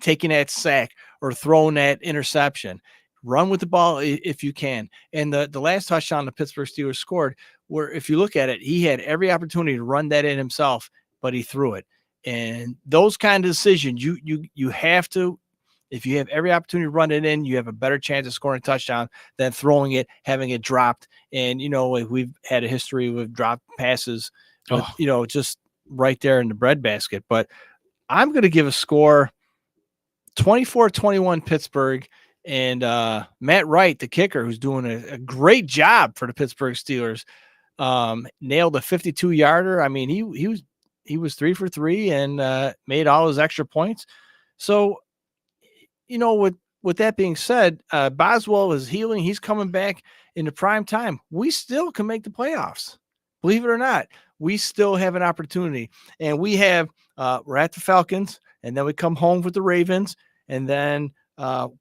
taking that sack or throwing that interception. Run with the ball if you can. And the last touchdown the Pittsburgh Steelers scored, where if you look at it, he had every opportunity to run that in himself, but he threw it. And those kind of decisions, you have to, if you have every opportunity to run it in, you have a better chance of scoring a touchdown than throwing it, having it dropped. And, we've had a history with dropped passes, with, just right there in the breadbasket. But I'm going to give a score 24-21 Pittsburgh. And Matt Wright, the kicker, who's doing a great job for the Pittsburgh Steelers, nailed a 52-yarder. I mean, he was 3 for 3 and made all his extra points. So, with that being said, Boswell is healing. He's coming back into prime time. We still can make the playoffs. Believe it or not, we still have an opportunity. And we're at the Falcons, and then we come home with the Ravens, and then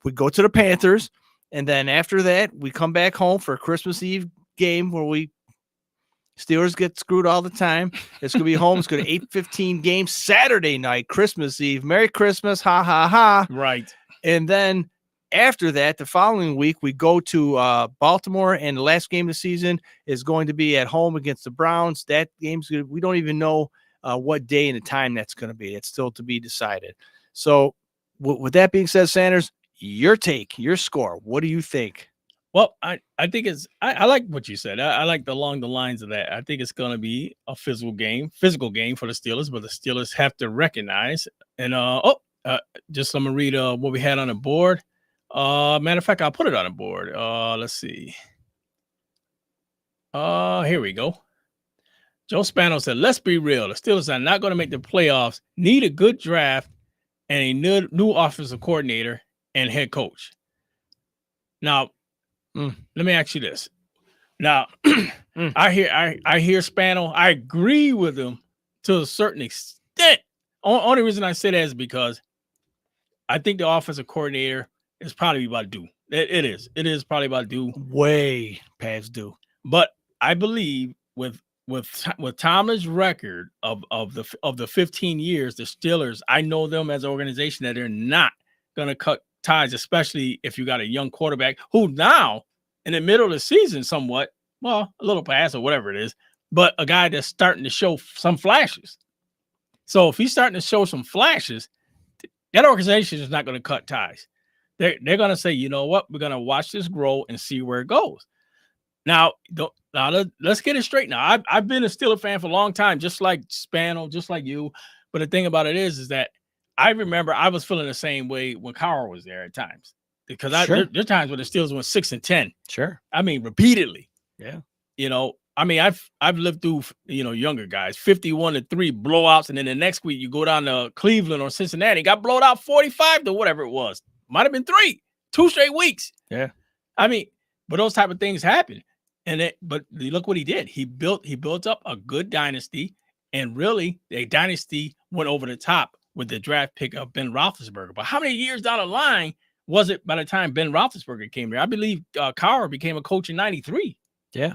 we go to the Panthers. And then after that, we come back home for a Christmas Eve game where Steelers get screwed all the time. It's going to be home. It's going to 8:15 game Saturday night, Christmas Eve. Merry Christmas. Ha, ha, ha. Right. And then after that, the following week, we go to Baltimore, and the last game of the season is going to be at home against the Browns. That game's good. We don't even know what day and the time that's going to be. It's still to be decided. So with that being said, Sanders, your take, your score, what do you think? Well, I think I like what you said. I like along the lines of that. I think it's going to be a physical game for the Steelers, but the Steelers have to recognize. And just let me read what we had on the board. Matter of fact, I'll put it on the board. Let's see. Here we go. Joe Spano said, "Let's be real. The Steelers are not going to make the playoffs. Need a good draft and a new offensive coordinator and head coach." Now, let me ask you this. Now, I hear Spano. I agree with him to a certain extent. Only reason I say that is because I think the offensive coordinator is probably about due. It is. It is probably about due. Way past due. But I believe with Tomlin's record of the 15 years, the Steelers, I know them as an organization that they're not going to cut ties, especially if you got a young quarterback who now in the middle of the season somewhat, well, a little pass or whatever it is, but a guy that's starting to show some flashes. So if he's starting to show some flashes, that organization is not going to cut ties. They're going to say, you know what, we're going to watch this grow and see where it goes. Now let's get it straight. Now, I've been a Steeler fan for a long time, just like Spano, just like you. But the thing about it is that I remember I was feeling the same way when Carr was there at times, because there are times when the Steelers went 6-10. Sure. I mean, repeatedly. Yeah. I've lived through, younger guys, 51-3 blowouts. And then the next week you go down to Cleveland or Cincinnati, got blowed out 45 to whatever it was. Might've been 2 straight weeks. Yeah. I mean, but those type of things happen. But look what he did. He built up a good dynasty, and really a dynasty went over the top with the draft pick of Ben Roethlisberger. But how many years down the line was it by the time Ben Roethlisberger came there? I believe Carr became a coach in 93. Yeah.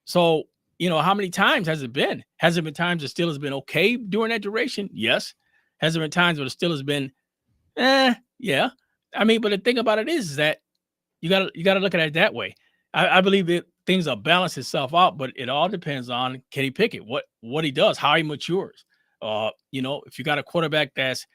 So, how many times has it been? Has it been times the Steelers been okay during that duration? Yes. Has there been times where the Steelers been, yeah. I mean, but the thing about it is that you gotta look at it that way. I believe that things will balance itself out, but it all depends on Kenny Pickett, what he does, how he matures. If you got a quarterback that's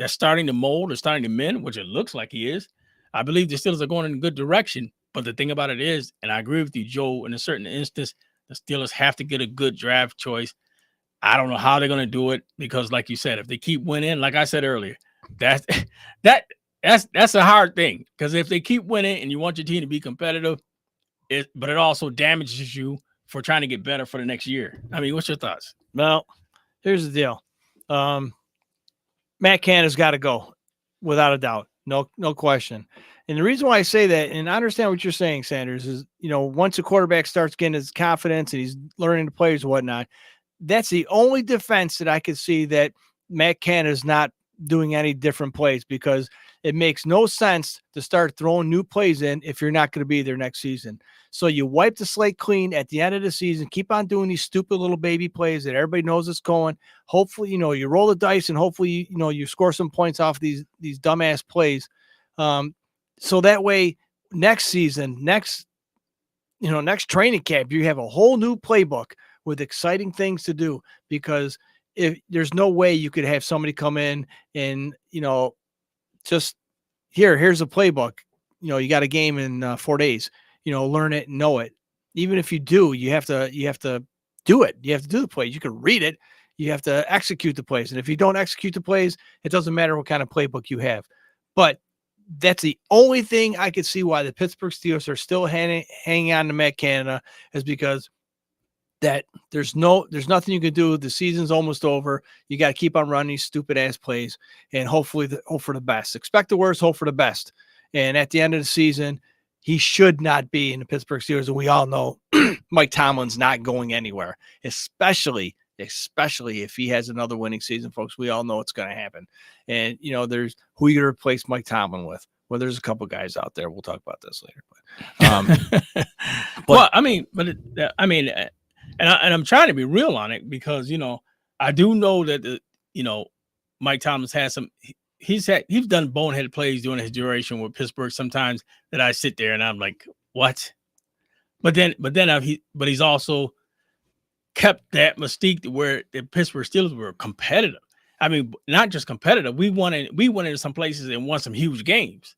starting to mold or starting to mend, which it looks like he is, I believe the Steelers are going in a good direction. But the thing about it is, and I agree with you, Joe, in a certain instance, the Steelers have to get a good draft choice. I don't know how they're going to do it, because like you said, if they keep winning, like I said earlier, that's a hard thing, because if they keep winning and you want your team to be competitive, but it also damages you for trying to get better for the next year. I mean, what's your thoughts? Well, here's the deal. Matt Canada's got to go, without a doubt. No question. And the reason why I say that, and I understand what you're saying, Sanders, is, once a quarterback starts getting his confidence and he's learning the plays and whatnot, that's the only defense that I could see that Matt Canada is not doing any different plays, because it makes no sense to start throwing new plays in if you're not going to be there next season. So you wipe the slate clean at the end of the season, keep on doing these stupid little baby plays that everybody knows it's going. Hopefully, you roll the dice and hopefully, you score some points off these dumbass plays. So that way next season, next training camp, you have a whole new playbook with exciting things to do, because if there's no way you could have somebody come in and, just here's a playbook, you got a game in 4 days, learn it and know it. Even if you do, you have to do it. You have to do the plays. You can read it. You have to execute the plays. And if you don't execute the plays, it doesn't matter what kind of playbook you have. But that's the only thing I could see why the Pittsburgh Steelers are still hanging on to Matt Canada, is because that there's nothing you can do. The season's almost over. You got to keep on running these stupid ass plays and hopefully hope for the best. Expect the worst, hope for the best. And at the end of the season, he should not be in the Pittsburgh Steelers. And we all know Mike Tomlin's not going anywhere, especially if he has another winning season, folks. We all know it's going to happen. And, there's who you going to replace Mike Tomlin with. Well, there's a couple guys out there. We'll talk about this later. But and I'm trying to be real on it, because, I do know that, Mike Tomlin's had some, he's done boneheaded plays during his duration with Pittsburgh sometimes that I sit there and I'm like, what? But he's also kept that mystique to where the Pittsburgh Steelers were competitive. I mean, not just competitive. We went into some places and won some huge games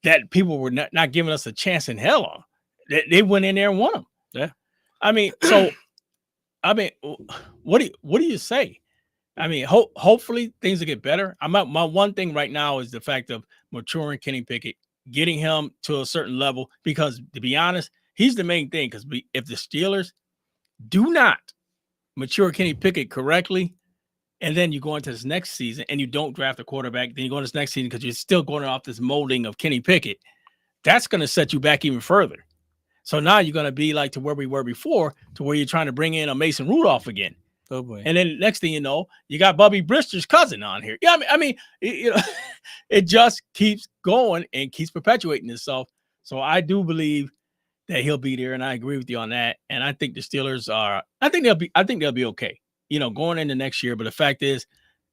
that people were not giving us a chance in hell on. They went in there and won them. Yeah. I mean, what do you say? I mean, hopefully things will get better. My one thing right now is the fact of maturing Kenny Pickett, getting him to a certain level, because to be honest, he's the main thing. Because if the Steelers do not mature Kenny Pickett correctly, and then you go into this next season and you don't draft a quarterback, then you go into this next season because you're still going off this molding of Kenny Pickett, that's going to set you back even further. So now you're going to be like to where we were before, to where you're trying to bring in a Mason Rudolph again. Oh boy. And then next thing you know, you got Bubby Brister's cousin on here. Yeah, I mean, it just keeps going and keeps perpetuating itself. So I do believe that he'll be there, and I agree with you on that. And I think the Steelers I think they'll be okay, going into next year. But the fact is,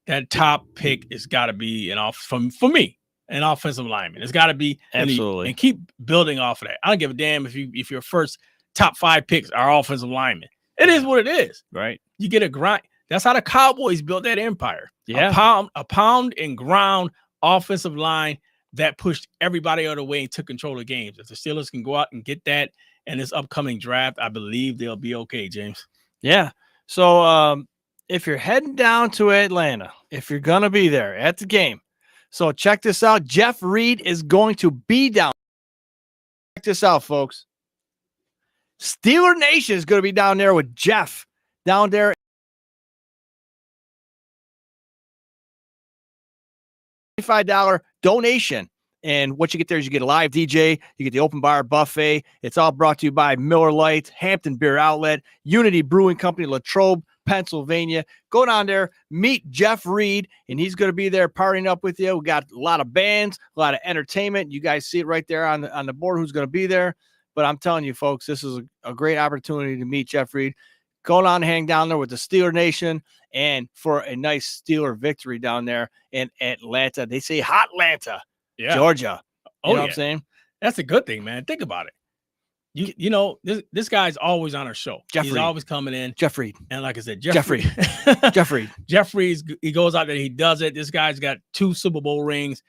that top pick has got to be for me, an offensive lineman. It's got to be absolutely, and keep building off of that. I don't give a damn if your first top 5 picks are offensive linemen. It is what it is. Right. You get a grind. That's how the Cowboys built that empire. Yeah. A pound and ground offensive line that pushed everybody out of the way and took control of games. If the Steelers can go out and get that in this upcoming draft, I believe they'll be okay, James. Yeah. So if you're heading down to Atlanta, if you're going to be there at the game, so check this out. Jeff Reed is going to be down. Check this out, folks. Steeler Nation is going to be down there with Jeff down there. $25 donation. And what you get there is you get a live DJ, you get the open bar buffet. It's all brought to you by Miller Lite, Hampton Beer Outlet, Unity Brewing Company, Latrobe, Pennsylvania. Go down there, meet Jeff Reed, and he's going to be there partying up with you. We got a lot of bands, a lot of entertainment. You guys see it right there on the board who's going to be there. But I'm telling you, folks, this is a great opportunity to meet Jeff Reed. Go down and hang down there with the Steeler Nation, and for a nice Steeler victory down there in Atlanta. They say hot Atlanta, Georgia. You know what I'm saying? That's a good thing, man. Think about it. This guy's always on our show. He's always coming in. Jeff Reed. And like I said, Jeff Reed. Jeff Reed, he goes out there, he does it. This guy's got 2 Super Bowl rings.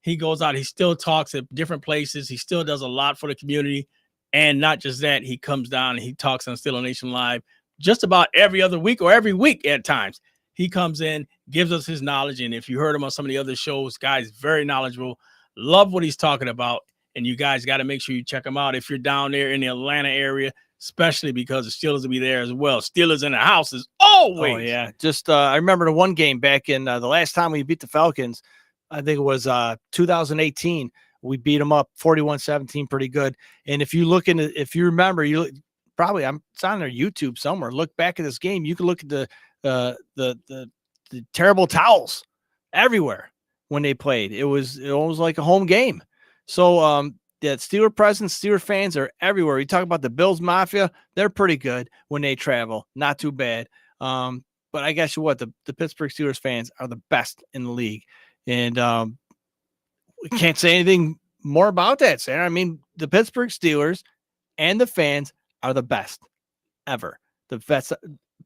He goes out, he still talks at different places. He still does a lot for the community. And not just that, he comes down and he talks on Steeler Nation Live just about every other week or every week at times. He comes in, gives us his knowledge. And if you heard him on some of the other shows, guy's very knowledgeable. Love what he's talking about. And you guys got to make sure you check him out if you're down there in the Atlanta area, especially because the Steelers will be there as well. Steelers in the house is always. Oh, yeah. Just I remember the one game back in the last time we beat the Falcons. I think it was 2018. We beat them up 41-17, pretty good. And if you remember, it's on their YouTube somewhere. Look back at this game. You can look at the terrible towels everywhere when they played. It was like a home game. So that Steeler presence, Steeler fans are everywhere. You talk about the Bills Mafia, they're pretty good when they travel. Not too bad. But I guess what the Pittsburgh Steelers fans are the best in the league. And we can't say anything more about that, Sarah. I mean, the Pittsburgh Steelers and the fans are the best ever. The best.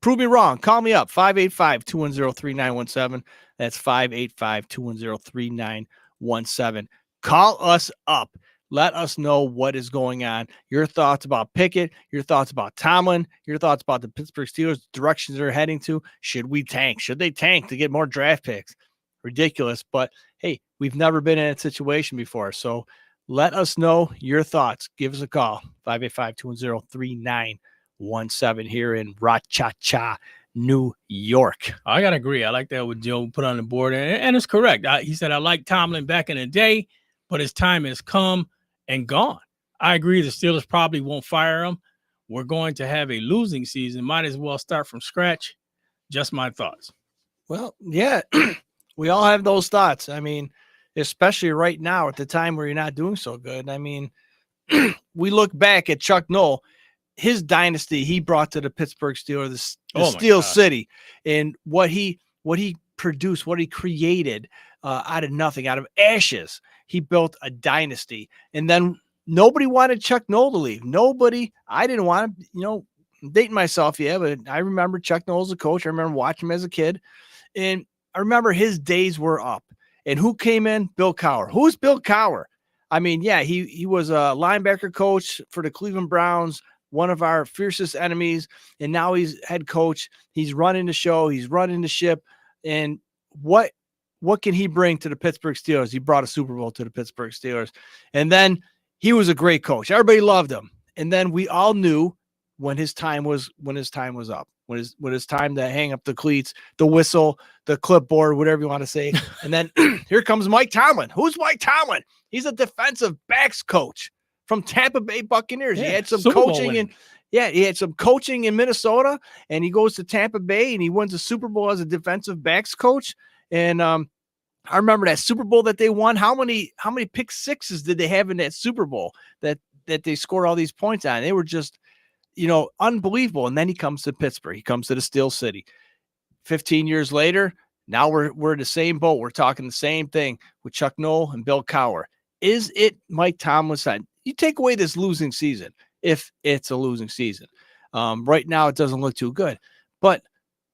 Prove me wrong. Call me up, 585-210-3917. That's 585-210-3917. Call us up. Let us know what is going on. Your thoughts about Pickett, your thoughts about Tomlin, your thoughts about the Pittsburgh Steelers, directions they're heading to. Should we tank? Should they tank to get more draft picks? Ridiculous. But hey, we've never been in a situation before. So let us know your thoughts. Give us a call, 585-210-3917 here in Rochester, New York. I got to agree. I like that what Joe put on the board. And it's correct. He said, I like Tomlin back in the day, but his time has come and gone. I agree. The Steelers probably won't fire him. We're going to have a losing season. Might as well start from scratch. Just my thoughts. Well, yeah, we all have those thoughts. I mean, especially right now at the time where you're not doing so good. I mean, we look back at Chuck Noll, his dynasty he brought to the Pittsburgh Steelers, the Steel City, and what he produced, what he created out of nothing, out of ashes. He built a dynasty, and then nobody wanted Chuck Noll to leave. Nobody. I didn't want him. I'm dating myself, yeah, but I remember Chuck Noll as a coach. I remember watching him as a kid, and I remember his days were up. And who came in? Bill Cowher. Who's Bill Cowher? I mean, yeah, he was a linebacker coach for the Cleveland Browns, one of our fiercest enemies, and now he's head coach. He's running the show. He's running the ship. And what can he bring to the Pittsburgh Steelers? He brought a Super Bowl to the Pittsburgh Steelers. And then he was a great coach. Everybody loved him. And then we all knew when his time was up, when it's time to hang up the cleats, the whistle, the clipboard, whatever you want to say. And then here comes Mike Tomlin. Who's Mike Tomlin? He's a defensive backs coach from Tampa Bay Buccaneers. Yeah, he had some Super Bowl coaching winning. he had some coaching in Minnesota, and he goes to Tampa Bay and he wins a Super Bowl as a defensive backs coach. And I remember that Super Bowl that they won. How many pick sixes did they have in that Super Bowl that they scored all these points on? They were just, unbelievable. And then he comes to Pittsburgh. He comes to the Steel City. 15 years later, now we're in the same boat. We're talking the same thing with Chuck Noll and Bill Cowher. Is it Mike Tomlin's time? You take away this losing season, if it's a losing season. Right now, it doesn't look too good. But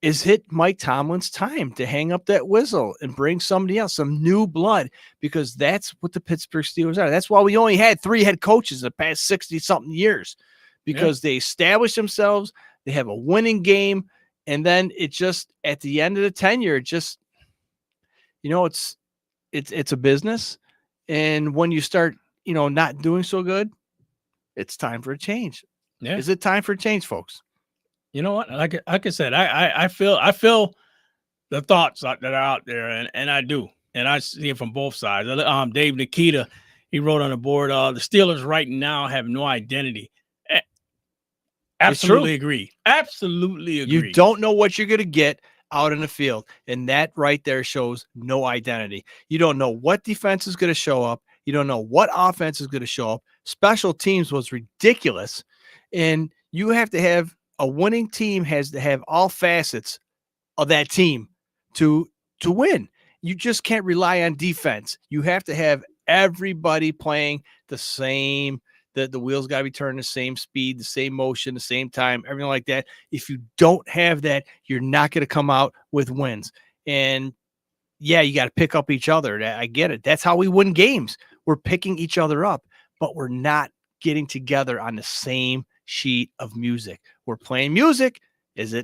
is it Mike Tomlin's time to hang up that whistle and bring somebody else, some new blood? Because that's what the Pittsburgh Steelers are. That's why we only had 3 head coaches in the past 60-something years, because they established themselves. They have a winning game. And then it just, at the end of the tenure, it just, it's a business. And when you start, not doing so good, it's time for a change. Yeah. Is it time for a change, folks? You know what? Like I said, I feel the thoughts that are out there, and I do, and I see it from both sides. Dave Nikita, he wrote on the board, the Steelers right now have no identity. Absolutely agree. Absolutely agree. You don't know what you're going to get out in the field, and that right there shows no identity. You don't know what defense is going to show up. You don't know what offense is going to show up. Special teams was ridiculous, and you have to have a winning team has to have all facets of that team to win. You just can't rely on defense. You have to have everybody playing the same. The wheels got to be turning the same speed, the same motion, the same time, everything like that. If you don't have that, you're not going to come out with wins. And yeah, you got to pick up each other. I get it. That's how we win games. We're picking each other up, but we're not getting together on the same sheet of music. We're playing music. It's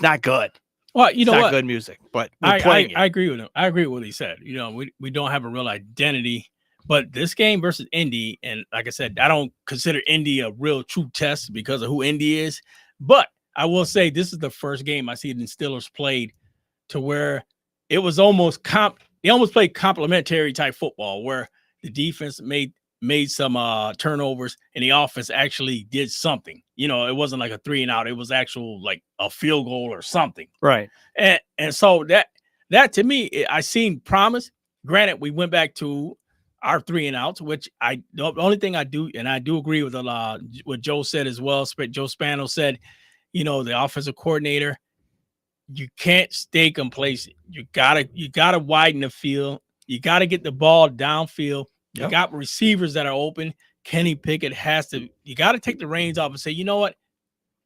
not good. Well, it's not good music, but we're playing it. I agree with him. I agree with what he said. We don't have a real identity. But this game versus Indy, and like I said, I don't consider Indy a real true test because of who Indy is. But I will say this is the first game I see the Steelers played to where it was almost they almost played complementary type football where the defense made some turnovers and the offense actually did something. You know, it wasn't like a 3 and out. It was actual like a field goal or something. Right. And so that to me, I seen promise. Granted, we went back to our 3 and outs, which the only thing I do, and I do agree with a lot what Joe said as well. Joe Spano said, you know, the offensive coordinator, you can't stay complacent. You gotta widen the field. You gotta get the ball downfield. You got receivers that are open. Kenny Pickett you got to take the reins off and say, you know what?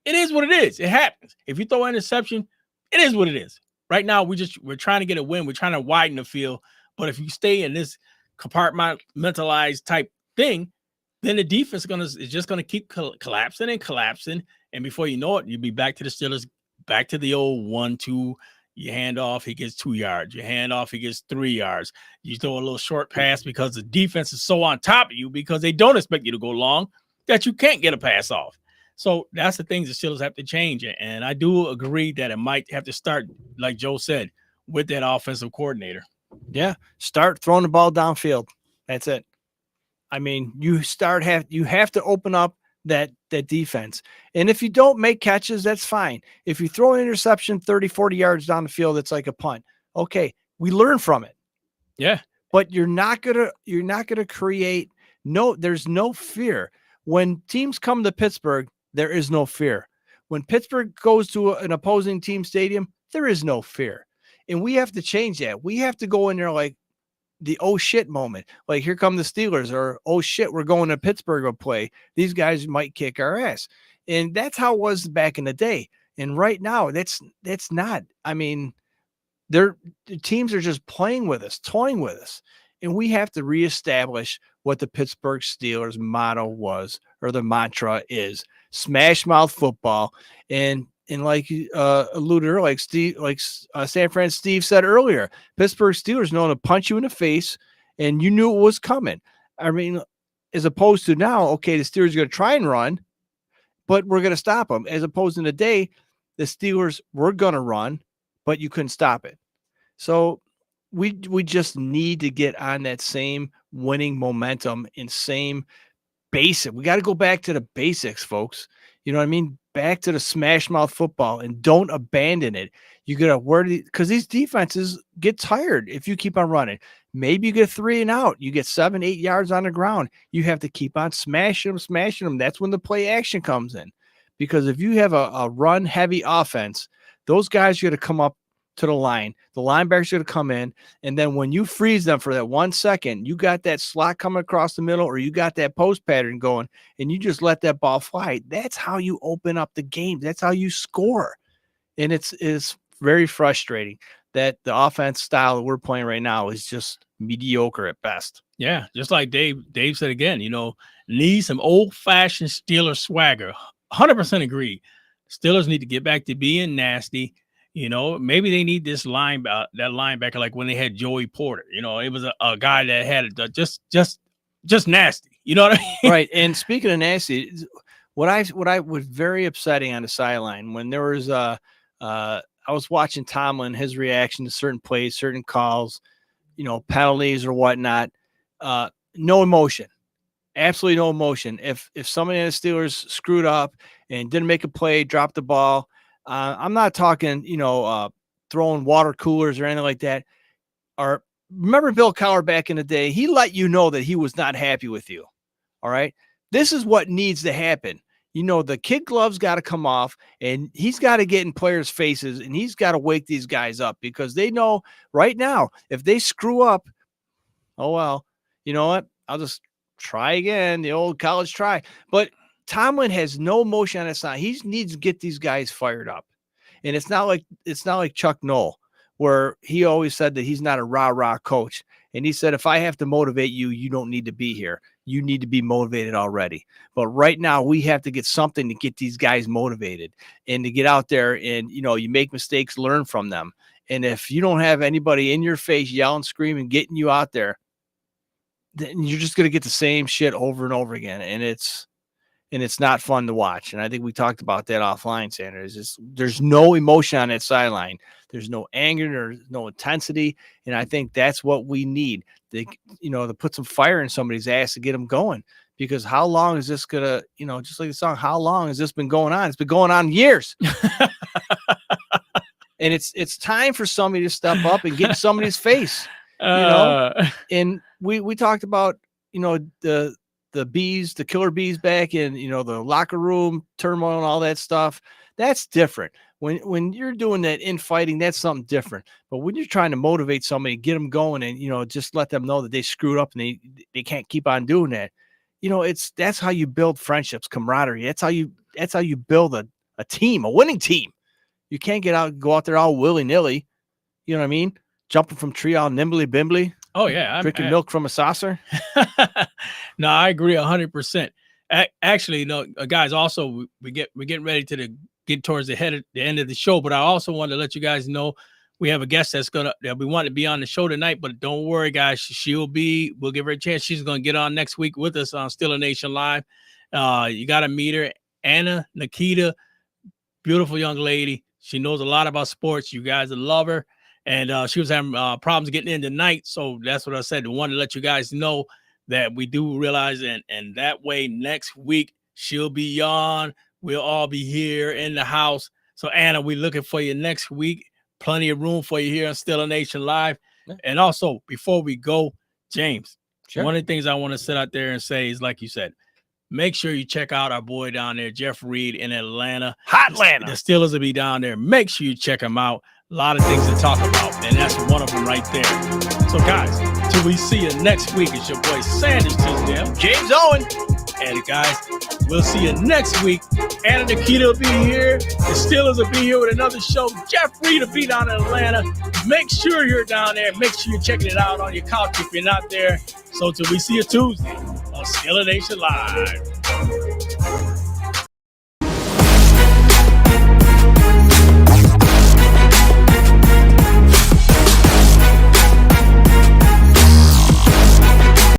It is what it is. It happens. If you throw an interception, it is what it is. Right now, we're trying to get a win. We're trying to widen the field. But if you stay in this compartmentalized type thing, then the defense is just gonna keep collapsing and collapsing. And before you know it, you'll be back to the Steelers, back to the old 1-2. You hand off, he gets 2 yards. You hand off, he gets 3 yards. You throw a little short pass because the defense is so on top of you because they don't expect you to go long that you can't get a pass off. So that's the things the Steelers have to change. And I do agree that it might have to start, like Joe said, with that offensive coordinator. Yeah. Start throwing the ball downfield. That's it. I mean, you have to open up that defense. And if you don't make catches, that's fine. If you throw an interception 30, 40 yards down the field, it's like a punt. Okay. We learn from it. Yeah. But you're not going to create there's no fear. When teams come to Pittsburgh, there is no fear. When Pittsburgh goes to an opposing team stadium, there is no fear. And we have to change that. We have to go in there like the oh shit moment. Like, here come the Steelers, or oh shit, we're going to Pittsburgh to play. These guys might kick our ass. And that's how it was back in the day. And right now, that's not. I mean, the teams are just playing with us, toying with us. And we have to reestablish what the Pittsburgh Steelers motto was, or the mantra is: smash mouth football. And like alluded earlier, like San Fran Steve said earlier, Pittsburgh Steelers know to punch you in the face, and you knew it was coming. I mean, as opposed to now, okay, the Steelers are going to try and run, but we're going to stop them. As opposed to today, the Steelers were going to run, but you couldn't stop it. So we just need to get on that same winning momentum and same basic. We got to go back to the basics, folks. You know what I mean? Back to the smash mouth football, and don't abandon it. You got to because these defenses get tired if you keep on running. Maybe you get 3 and out. You get 7, 8 yards on the ground. You have to keep on smashing them. That's when the play action comes in. Because if you have a run heavy offense, those guys are going to come up to the line. The linebackers are going to come in. And then when you freeze them for that 1 second, you got that slot coming across the middle, or you got that post pattern going, and you just let that ball fly. That's how you open up the game. That's how you score. And it's very frustrating that the offense style that we're playing right now is just mediocre at best. Yeah. Just like Dave said again, you know, need some old fashioned Steelers swagger. 100% agree. Steelers need to get back to being nasty. You know, maybe they need this that linebacker, like when they had Joey Porter. You know, it was a guy that had just nasty. You know what I mean? Right. And speaking of nasty, what I was very upsetting on the sideline when there was I was watching Tomlin, his reaction to certain plays, certain calls, you know, penalties or whatnot. No emotion. Absolutely no emotion. If somebody in the Steelers screwed up and didn't make a play, dropped the ball, I'm not talking, you know, throwing water coolers or anything like that. Or remember Bill Cowher back in the day? He let you know that he was not happy with you. All right. This is what needs to happen. You know, the kid gloves got to come off, and he's got to get in players' faces, and he's got to wake these guys up, because they know right now, if they screw up, oh, well, you know what? I'll just try again, the old college try. But Tomlin has no emotion on his side. He needs to get these guys fired up. And it's not like Chuck Noll, where he always said that he's not a rah-rah coach. And he said, if I have to motivate you, you don't need to be here. You need to be motivated already. But right now, we have to get something to get these guys motivated and to get out there and, you know, you make mistakes, learn from them. And if you don't have anybody in your face yelling, screaming, getting you out there, then you're just going to get the same shit over and over again. And it's and it's not fun to watch. And I think we talked about that offline, Sanders. There's no emotion on that sideline. There's no anger, there's no intensity. And I think that's what we need. To put some fire in somebody's ass to get them going. Because how long is this gonna, just like the song, how long has this been going on? It's been going on years. And it's time for somebody to step up and get in somebody's face. And we talked about, the bees, the killer bees back in, the locker room turmoil and all that stuff. That's different. When you're doing that infighting, that's something different. But when you're trying to motivate somebody, get them going and, just let them know that they screwed up and they can't keep on doing that. That's how you build friendships, camaraderie. That's how you build a team, a winning team. You can't go out there all willy-nilly. You know what I mean? Jumping from tree all nimbly bimbly. Oh yeah. Drinking milk from a saucer. No, I agree 100%. Actually, guys, also we're getting ready to get towards the end of the show, but I also want to let you guys know we have a guest that we want to be on the show tonight, but don't worry, guys. We'll give her a chance. She's going to get on next week with us on Still a Nation Live. You got to meet her. Anna Nikita, beautiful young lady. She knows a lot about sports. You guys will love her. And she was having problems getting in tonight. So that's what I said. I wanted to let you guys know that we do realize, and that way next week she'll be on. We'll all be here in the house. So Anna, we're looking for you next week. Plenty of room for you here on Still a Nation Live. Yeah. And also, before we go, James, sure. One of the things I want to sit out there and say is, like you said, make sure you check out our boy down there, Jeff Reed in Atlanta. Hotlanta. The Steelers will be down there. Make sure you check them out. A lot of things to talk about, and that's one of them right there. So, guys, till we see you next week, it's your boy Sanders Tisdale, James Owen. And, guys, we'll see you next week. Anna Nikita will be here. The Steelers will be here with another show. Jeff Reed will be down in Atlanta. Make sure you're down there. Make sure you're checking it out on your couch if you're not there. So, till we see you Tuesday on Still a Nation Live.